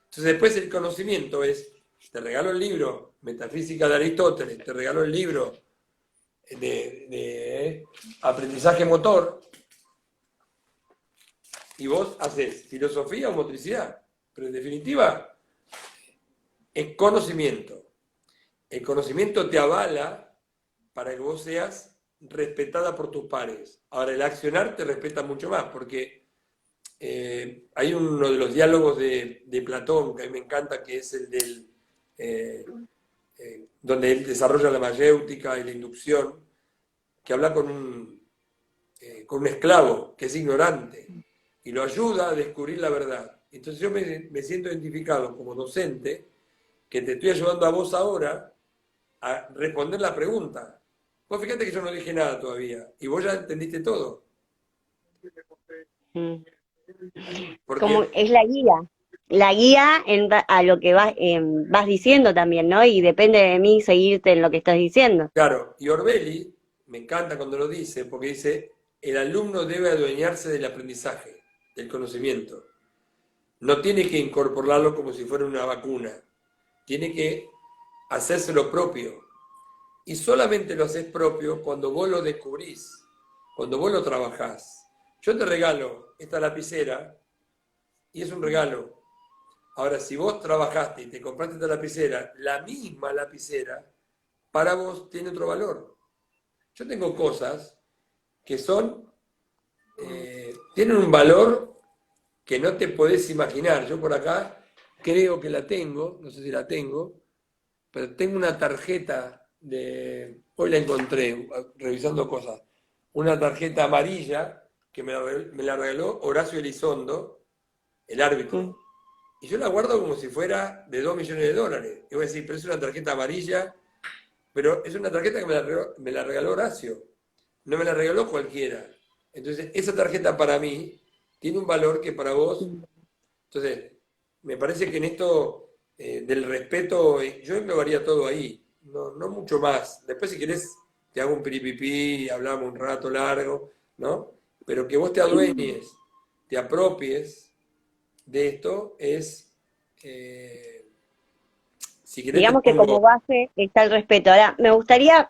S2: Entonces después el conocimiento es, te regalo el libro Metafísica de Aristóteles, te regalo el libro de aprendizaje motor, y vos haces filosofía o motricidad. Pero en definitiva, es conocimiento. El conocimiento te avala para que vos seas respetada por tus pares. Ahora, el accionar te respeta mucho más, porque hay uno de los diálogos de Platón que a mí me encanta, que es el del donde él desarrolla la mayéutica y la inducción, que habla con un esclavo que es ignorante y lo ayuda a descubrir la verdad. Entonces yo me siento identificado como docente, que te estoy ayudando a vos ahora a responder la pregunta. Vos fíjate que yo no dije nada todavía y vos ya entendiste todo.
S1: Mm. Como
S2: Porque,
S1: es la guía a lo que vas diciendo también, ¿no? Y depende de mí seguirte en lo que estás diciendo.
S2: claro, y Orbelli, me encanta cuando lo dice, porque dice, el alumno debe adueñarse del aprendizaje, del conocimiento. No tiene que incorporarlo como si fuera una vacuna. Tiene que hacerse lo propio. Y solamente lo haces propio cuando vos lo descubrís, cuando vos lo trabajás. Yo te regalo esta lapicera y es un regalo. Ahora, si vos trabajaste y te compraste esta lapicera, la misma lapicera, para vos tiene otro valor. Yo tengo cosas que tienen un valor que no te podés imaginar. Yo por acá creo que la tengo, no sé si la tengo, pero tengo una tarjeta hoy la encontré revisando cosas, una tarjeta amarilla que me la regaló Horacio Elizondo, el árbitro. Y yo la guardo como si fuera de $2 millones. Y voy a decir, pero es una tarjeta amarilla, pero es una tarjeta que me la regaló Horacio, no me la regaló cualquiera. Entonces, esa tarjeta para mí tiene un valor que para vos. Entonces, me parece que en esto del respeto, yo englobaría todo ahí, no mucho más. Después, si querés, te hago un piripipí, hablamos un rato largo, ¿no? Pero que vos te adueñes, te apropies de esto es, si querés te
S1: Digamos que como
S2: pongo,
S1: base está el respeto. Ahora, me gustaría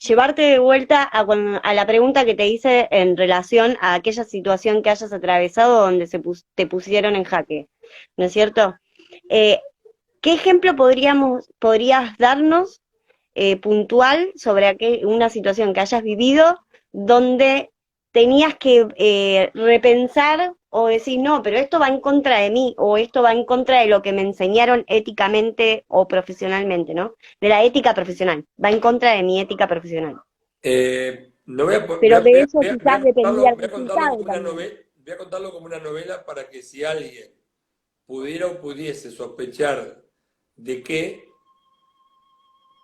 S1: llevarte de vuelta a la pregunta que te hice en relación a aquella situación que hayas atravesado donde te pusieron en jaque, ¿no es cierto? Eh, ¿Qué ejemplo podrías darnos puntual sobre una situación que hayas vivido donde tenías que repensar o decir, no, pero esto va en contra de mí o esto va en contra de lo que me enseñaron éticamente o profesionalmente, ¿no? De la ética profesional, va en contra de mi ética profesional.
S2: no voy a, po-
S1: Pero de eso quizás dependía el
S2: voy a contarlo
S1: resultado
S2: como una
S1: también.
S2: novela, voy a contarlo como una novela para que si alguien pudiera o pudiese sospechar de qué,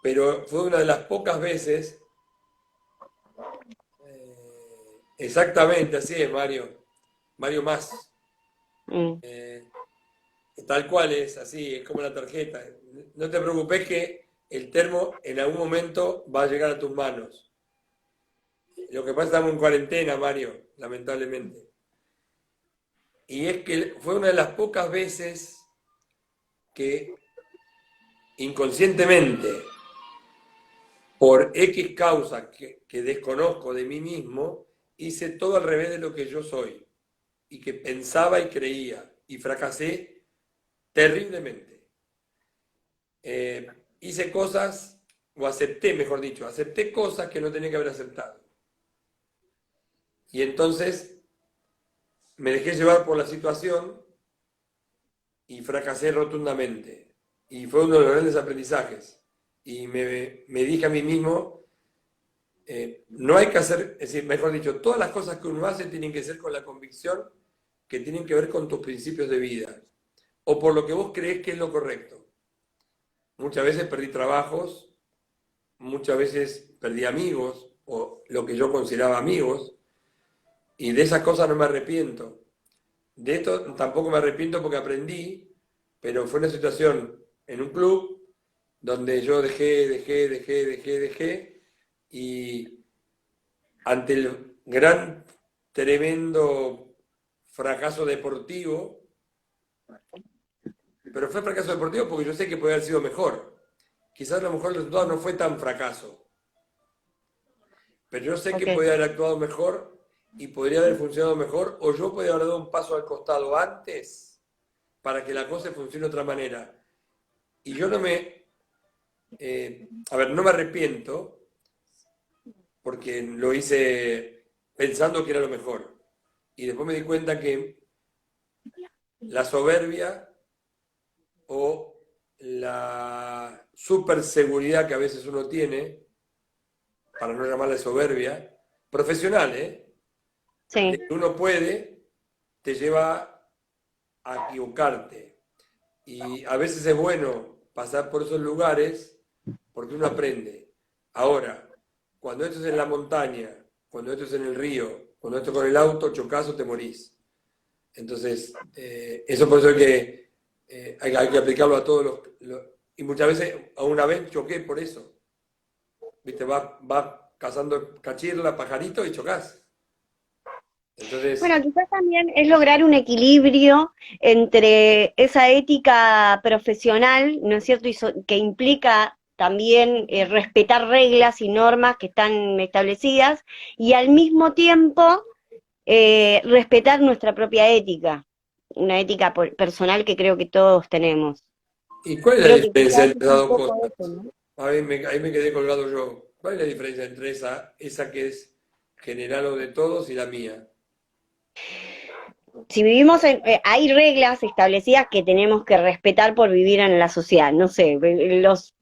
S2: pero fue una de las pocas veces, exactamente así es, Mario Más,
S1: Mm.
S2: tal cual es, así, es como la tarjeta. No te preocupes que el termo en algún momento va a llegar a tus manos. Lo que pasa es que estamos en cuarentena, Mario, lamentablemente. Y es que fue una de las pocas veces que inconscientemente, por X causa que desconozco de mí mismo, hice todo al revés de lo que yo soy y que pensaba y creía y fracasé terriblemente. Hice cosas, o acepté, mejor dicho, acepté cosas que no tenía que haber aceptado. Y entonces me dejé llevar por la situación y fracasé rotundamente. Y fue uno de los grandes aprendizajes. Y me dije a mí mismo, no hay que hacer, es decir, mejor dicho, todas las cosas que uno hace tienen que ser con la convicción que tienen que ver con tus principios de vida o por lo que vos crees que es lo correcto. Muchas veces perdí trabajos, muchas veces perdí amigos o lo que yo consideraba amigos y de esas cosas no me arrepiento. De esto tampoco me arrepiento porque aprendí, pero fue una situación en un club donde yo dejé y ante el gran, tremendo fracaso deportivo, pero fue fracaso deportivo porque yo sé que podría haber sido mejor. Quizás a lo mejor el resultado no fue tan fracaso, pero yo sé que
S1: Ok.
S2: podía haber actuado mejor y podría haber funcionado mejor, o yo podría haber dado un paso al costado antes para que la cosa funcione de otra manera. Y yo no me, no me arrepiento porque lo hice pensando que era lo mejor. Y después me di cuenta que la soberbia o la superseguridad que a veces uno tiene, para no llamarle soberbia, profesional,
S1: Sí.
S2: de que uno puede, te lleva a equivocarte. Y a veces es bueno pasar por esos lugares porque uno aprende. Ahora, cuando esto es en la montaña, cuando esto es en el río, cuando esto es con el auto, chocas o te morís. Entonces, eso por eso hay que aplicarlo a todos y muchas veces, a una vez choqué por eso. ¿Viste? Va cazando cachirla, pajarito y chocas. Entonces,
S1: Bueno, quizás también es lograr un equilibrio entre esa ética profesional, ¿no es cierto? Que implica también respetar reglas y normas que están establecidas y al mismo tiempo respetar nuestra propia ética, una ética personal que creo que todos tenemos.
S2: ¿y cuál es la
S1: Creo que
S2: diferencia
S1: quizás
S2: entre
S1: es
S2: esas
S1: un
S2: dos
S1: poco
S2: cosas?
S1: eso, ¿no?
S2: Ahí me quedé colgado yo. ¿Cuál es la diferencia entre esa que es general o de todos y la mía?
S1: Si vivimos hay reglas establecidas que tenemos que respetar por vivir en la sociedad, no sé, los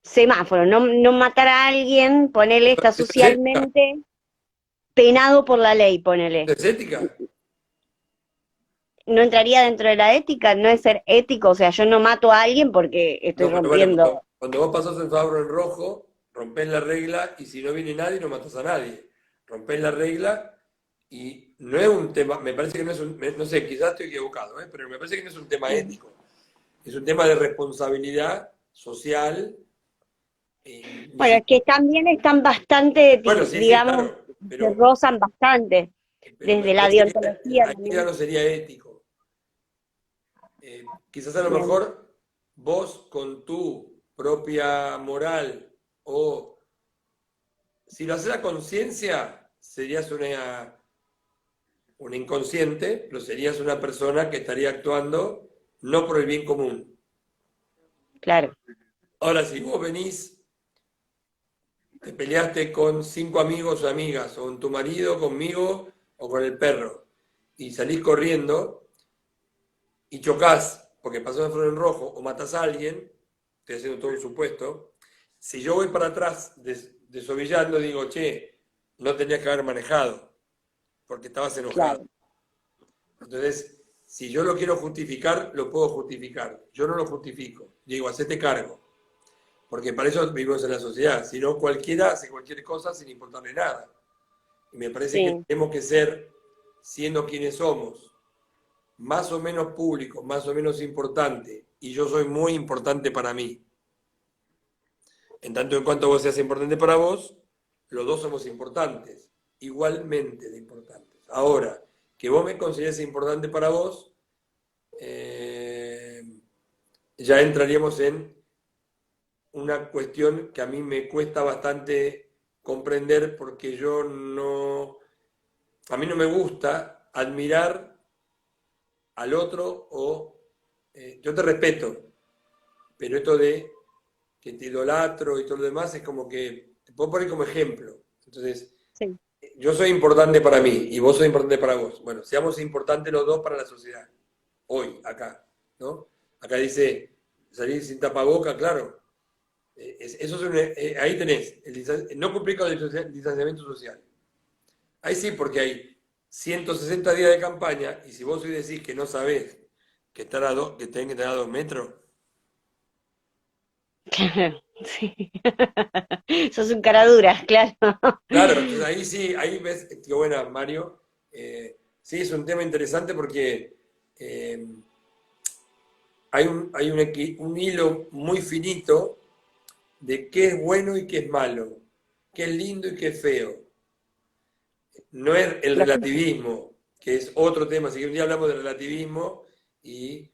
S1: semáforos, no matar a alguien, ponele, está
S2: ¿Eso es ética?
S1: socialmente penado por la ley, ponele.
S2: ¿Es ética?
S1: No entraría dentro de la ética, no es ser ético, o sea, yo no mato a alguien porque estoy
S2: No, pero bueno,
S1: rompiendo.
S2: cuando vos pasás el semáforo en rojo, rompés la regla y si no viene nadie, no matás a nadie. Rompés la regla y no es un tema, me parece que no es un, no sé, quizás estoy equivocado, pero me parece que no es un tema ético. Es un tema de responsabilidad social. Ni
S1: Bueno, es que también están bastante,
S2: bueno, sí, sí,
S1: digamos,
S2: claro,
S1: se rozan bastante,
S2: pero me
S1: desde la
S2: parece que
S1: deontología
S2: ahí ya
S1: también.
S2: no sería ético. Quizás a lo
S1: Bien.
S2: mejor vos con tu propia moral o si lo haces a conciencia serías una inconsciente, pero serías una persona que estaría actuando no por el bien común.
S1: Claro,
S2: Ahora, si vos venís, te peleaste con 5 amigos o amigas, o con tu marido, conmigo o con el perro, y salís corriendo y chocas porque pasó el freno en rojo o matas a alguien, estoy haciendo todo un supuesto, si yo voy para atrás desovillando, digo, che, no tenías que haber manejado porque estabas enojado.
S1: claro.
S2: Entonces, si yo lo quiero justificar, lo puedo justificar. Yo no lo justifico. Digo, hacete cargo. Porque para eso vivimos en la sociedad. Si no, cualquiera hace cualquier cosa sin importarle nada. Y me parece que
S1: Sí.
S2: tenemos que ser, siendo quienes somos, más o menos público, más o menos importante, y yo soy muy importante para mí. En tanto en cuanto vos seas importante para vos, los dos somos importantes, igualmente de importantes. Ahora, que vos me consideres importante para vos, eh, ya entraríamos en una cuestión que a mí me cuesta bastante comprender porque yo no, a mí no me gusta admirar al otro o yo te respeto, pero esto de que te idolatro y todo lo demás es como que te puedo poner como ejemplo. Entonces,
S1: Sí.
S2: yo soy importante para mí y vos sos importante para vos. Bueno, seamos importantes los dos para la sociedad. Hoy, acá, ¿no? Acá dice salir sin tapaboca, claro. Eso es ahí tenés, no cumplir con el distanciamiento social. Ahí sí, porque hay 160 días de campaña y si vos hoy decís que no sabés que, que tenés que estar a 2 metros,
S1: Claro, sí. Sos un cara dura, claro.
S2: claro, entonces ahí sí, ahí ves, qué buena, Mario. Sí, es un tema interesante porque eh, hay un hilo muy finito de qué es bueno y qué es malo, qué es lindo y qué es feo. No es el relativismo, que es otro tema, así que un día hablamos de relativismo y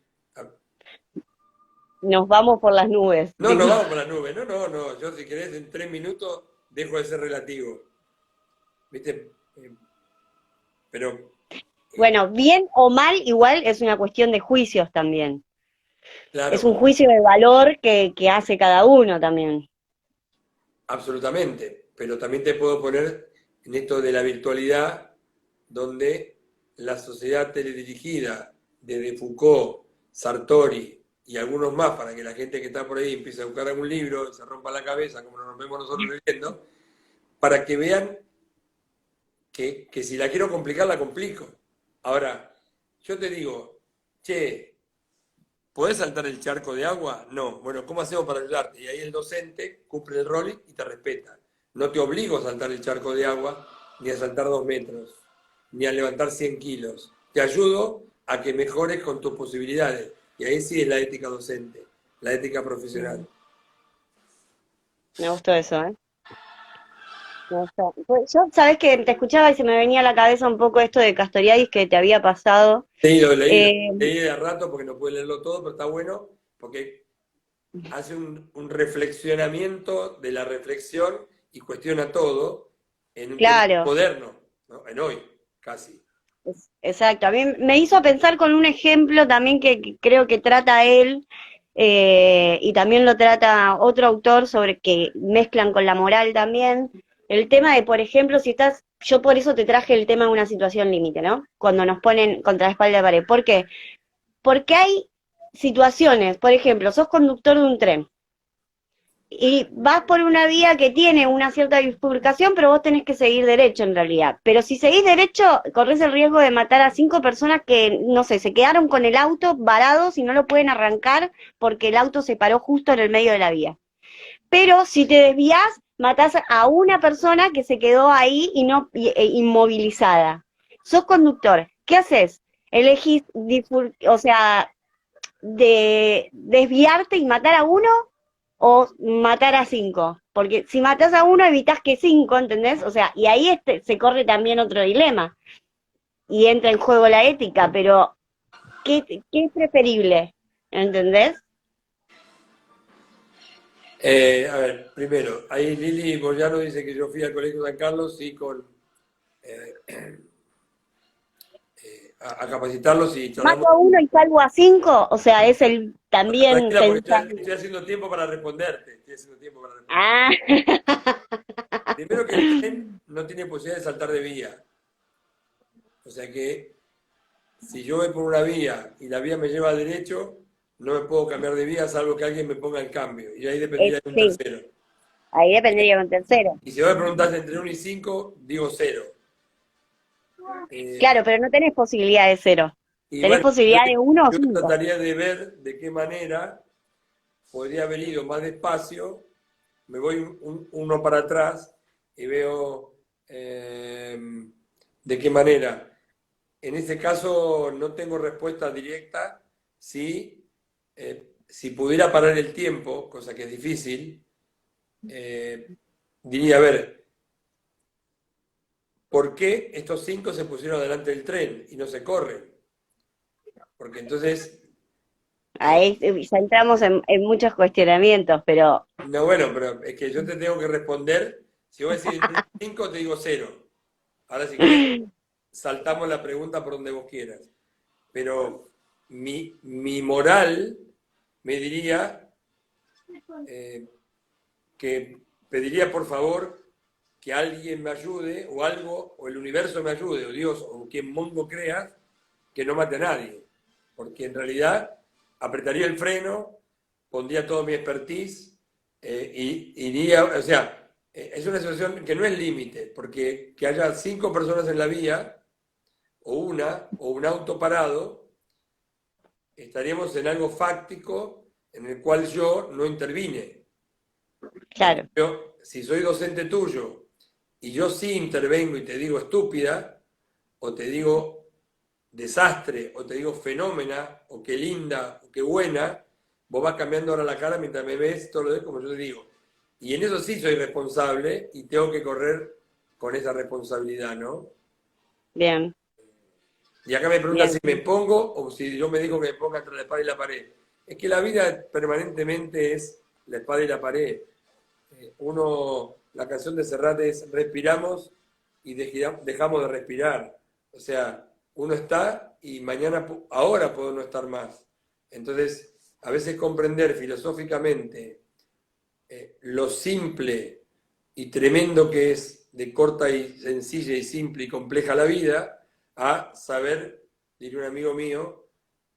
S1: Nos vamos por las nubes,
S2: no nos
S1: digo.
S2: vamos por las nubes, no, no, no, yo si querés en 3 minutos dejo de ser relativo, ¿viste? Pero, eh,
S1: Bueno, bien o mal, igual es una cuestión de juicios también. Es un
S2: claro,
S1: juicio de valor que hace cada uno también.
S2: absolutamente, pero también te puedo poner en esto de la virtualidad, donde la sociedad teledirigida, desde Foucault, Sartori y algunos más, para que la gente que está por ahí empiece a buscar algún libro y se rompa la cabeza, como nos rompemos nosotros leyendo, para que vean que si la quiero complicar, la complico. Ahora, yo te digo, che, ¿podés saltar el charco de agua? No. Bueno, ¿cómo hacemos para ayudarte? Y ahí el docente cumple el rol y te respeta. No te obligo a saltar el charco de agua, ni a saltar 2 metros, ni a levantar 100 kilos. Te ayudo a que mejores con tus posibilidades. Y ahí sí es la ética docente, la ética profesional.
S1: Me gustó eso, ¿eh? Me gustó. Pues yo, sabes que te escuchaba y se me venía a la cabeza un poco esto de Castoriadis que te había pasado.
S2: Sí, lo
S1: Eh,
S2: leí de rato porque no pude leerlo todo, pero está bueno porque hace un reflexionamiento de la reflexión y cuestiona todo en un tiempo
S1: claro,
S2: moderno, ¿no? En hoy, casi.
S1: exacto. A mí me hizo pensar con un ejemplo también que creo que trata él, y también lo trata otro autor sobre que mezclan con la moral también. El tema de, por ejemplo, si estás, yo por eso te traje el tema de una situación límite, ¿no? Cuando nos ponen contra la espalda de pared. ¿Por qué? Porque hay situaciones, por ejemplo, sos conductor de un tren y vas por una vía que tiene una cierta bifurcación, pero vos tenés que seguir derecho en realidad. Pero si seguís derecho, corres el riesgo de matar a 5 personas que, no sé, se quedaron con el auto varados y no lo pueden arrancar porque el auto se paró justo en el medio de la vía. Pero si te desvías, matás a una persona que se quedó ahí y no inmovilizada. Sos conductor, ¿qué haces? Elegís, o sea, de desviarte y matar a uno o matar a 5. Porque si matas a uno, evitas que 5, ¿entendés? O sea, y ahí se corre también otro dilema. Y entra en juego la ética, pero ¿qué es preferible? ¿Entendés?
S2: A ver, primero, ahí Lili Boyano dice que yo fui al Colegio San Carlos y con eh, a capacitarlos y charlamos.
S1: Mato a uno y salvo a 5, o sea, es el también
S2: Tranquila, porque
S1: pensar.
S2: estoy haciendo tiempo para responderte. Estoy haciendo tiempo para responderte.
S1: Ah,
S2: Primero que el tren no tiene posibilidad de saltar de vía. O sea que si yo voy por una vía y la vía me lleva al derecho, no me puedo cambiar de vía salvo que alguien me ponga el cambio. Y ahí dependería de un
S1: sí,
S2: tercero.
S1: ahí dependería de un tercero.
S2: Y si vos me preguntás entre 1 y 5, digo 0.
S1: Claro, pero no tenés posibilidad de 0.
S2: Y
S1: Tenés
S2: bueno,
S1: posibilidad de uno o
S2: yo
S1: 5.
S2: trataría de ver de qué manera podría haber ido más despacio, me voy uno para atrás y veo de qué manera. En ese caso no tengo respuesta directa. Si pudiera parar el tiempo, cosa que es difícil, diría, a ver, ¿por qué estos 5 se pusieron delante del tren y no se corren? Porque entonces,
S1: Ahí ya entramos en muchos cuestionamientos, pero
S2: no, bueno, pero es que yo te tengo que responder, si vos decís 5, te digo 0. Ahora si querés, saltamos la pregunta por donde vos quieras. Pero mi moral me diría que pediría por favor que alguien me ayude, o algo, o el universo me ayude, o Dios, o quien mongo crea, que no mate a nadie. Porque en realidad apretaría el freno, pondría todo mi expertise, y iría, o sea, es una situación que no es límite, porque que haya 5 personas en la vía, o un auto parado, estaríamos en algo fáctico en el cual yo no intervine.
S1: Claro,
S2: Yo, si soy docente tuyo y yo sí intervengo y te digo estúpida, o te digo desastre, o te digo fenómena, o qué linda, o qué buena, vos vas cambiando ahora la cara mientras me ves todo lo demás como yo te digo. Y en eso sí soy responsable y tengo que correr con esa responsabilidad, ¿no?
S1: bien,
S2: Y acá me preguntan
S1: bien.
S2: si me pongo o si yo me digo que me ponga entre la espada y la pared. Es que la vida permanentemente es la espada y la pared. La canción de Serrat es respiramos y dejamos de respirar. O sea, uno está y mañana, ahora puedo no estar más. Entonces, a veces comprender filosóficamente lo simple y tremendo que es de corta y sencilla y simple y compleja la vida, a saber, diría un amigo mío,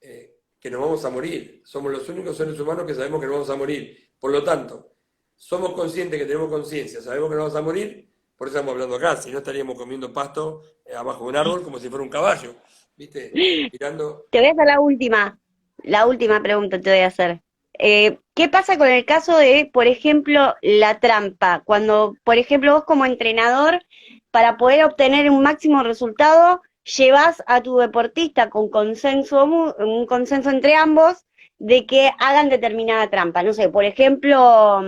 S2: que nos vamos a morir. Somos los únicos seres humanos que sabemos que nos vamos a morir. Por lo tanto, somos conscientes que tenemos conciencia, sabemos que nos vamos a morir, por eso estamos hablando acá, si no estaríamos comiendo pasto abajo de un árbol como si fuera un caballo, ¿viste? Mirando.
S1: Te voy a hacer la última pregunta te voy a hacer. ¿Qué pasa con el caso de, por ejemplo, la trampa? Cuando, por ejemplo, vos como entrenador, para poder obtener un máximo resultado, llevas a tu deportista con consenso, un consenso entre ambos, de que hagan determinada trampa. No sé, por ejemplo,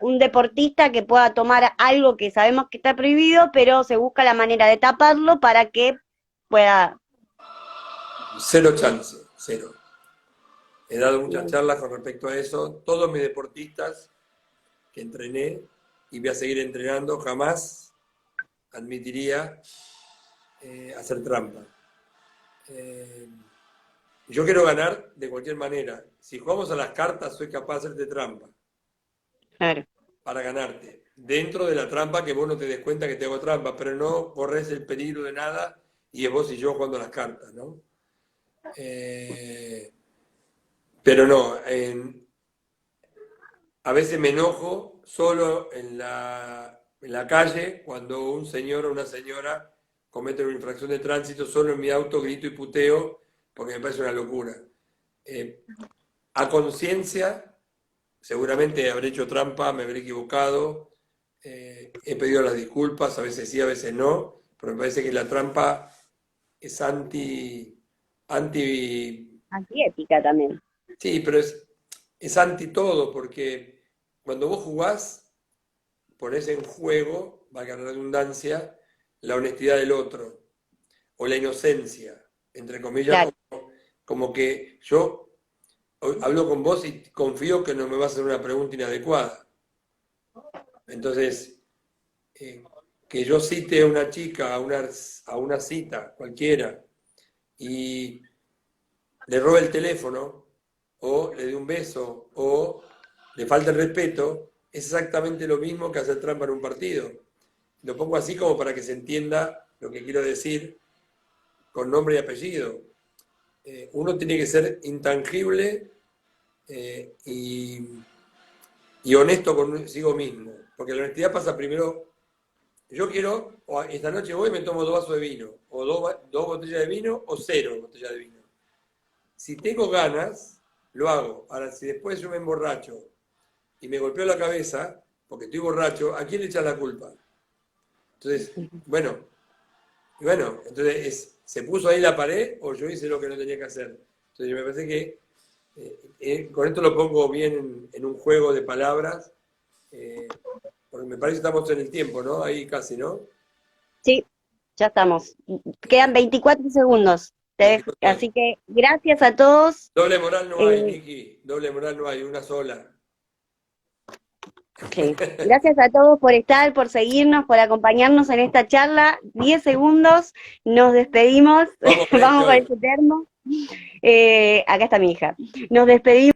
S1: un deportista que pueda tomar algo que sabemos que está prohibido, pero se busca la manera de taparlo para que pueda.
S2: Cero chance, cero. He dado muchas
S1: Bien.
S2: charlas con respecto a eso. Todos mis deportistas que entrené y voy a seguir entrenando, jamás admitiría hacer trampa. Yo quiero ganar de cualquier manera. Si jugamos a las cartas, soy capaz de hacerte trampa
S1: Claro.
S2: para ganarte. Dentro de la trampa que vos no te des cuenta que te hago trampa, pero no corres el peligro de nada y es vos y yo jugando a las cartas, ¿no? Pero no, a veces me enojo solo en la calle cuando un señor o una señora cometen una infracción de tránsito, solo en mi auto grito y puteo porque me parece una locura. A conciencia, seguramente habré hecho trampa, me habré equivocado, he pedido las disculpas, a veces sí, a veces no, pero me parece que la trampa es
S1: Antiética también.
S2: sí, pero es anti todo, porque cuando vos jugás, ponés en juego, valga la redundancia, la honestidad del otro, o la inocencia, entre comillas,
S1: Claro.
S2: como que yo hablo con vos y confío que no me vas a hacer una pregunta inadecuada. Entonces, que yo cite a una chica a una cita cualquiera y le robe el teléfono, o le dé un beso, o le falte el respeto, es exactamente lo mismo que hacer trampa en un partido. Lo pongo así como para que se entienda lo que quiero decir con nombre y apellido. Uno tiene que ser intangible y honesto consigo mismo, porque la honestidad pasa primero. Yo quiero, esta noche voy y me tomo 2 vasos de vino, o 2 botellas de vino, o 0 botellas de vino. Si tengo ganas, lo hago. Ahora, si después yo me emborracho y me golpeo la cabeza, porque estoy borracho, ¿a quién le echan la culpa? Entonces, entonces ¿se puso ahí la pared o yo hice lo que no tenía que hacer? Entonces me parece que con esto lo pongo bien en un juego de palabras, porque me parece que estamos en el tiempo, ¿no? Ahí casi, ¿no?
S1: Sí, ya estamos. Quedan 24 segundos. Así que gracias a todos.
S2: Doble moral no hay,
S1: Eh,
S2: Niki. Doble moral no hay, una sola.
S1: Sí. Gracias a todos por estar, por seguirnos, por acompañarnos en esta charla. 10 segundos, nos despedimos,
S2: Vamos con este
S1: vamos con
S2: hoy.
S1: ese termo. Acá está mi hija. Nos despedimos.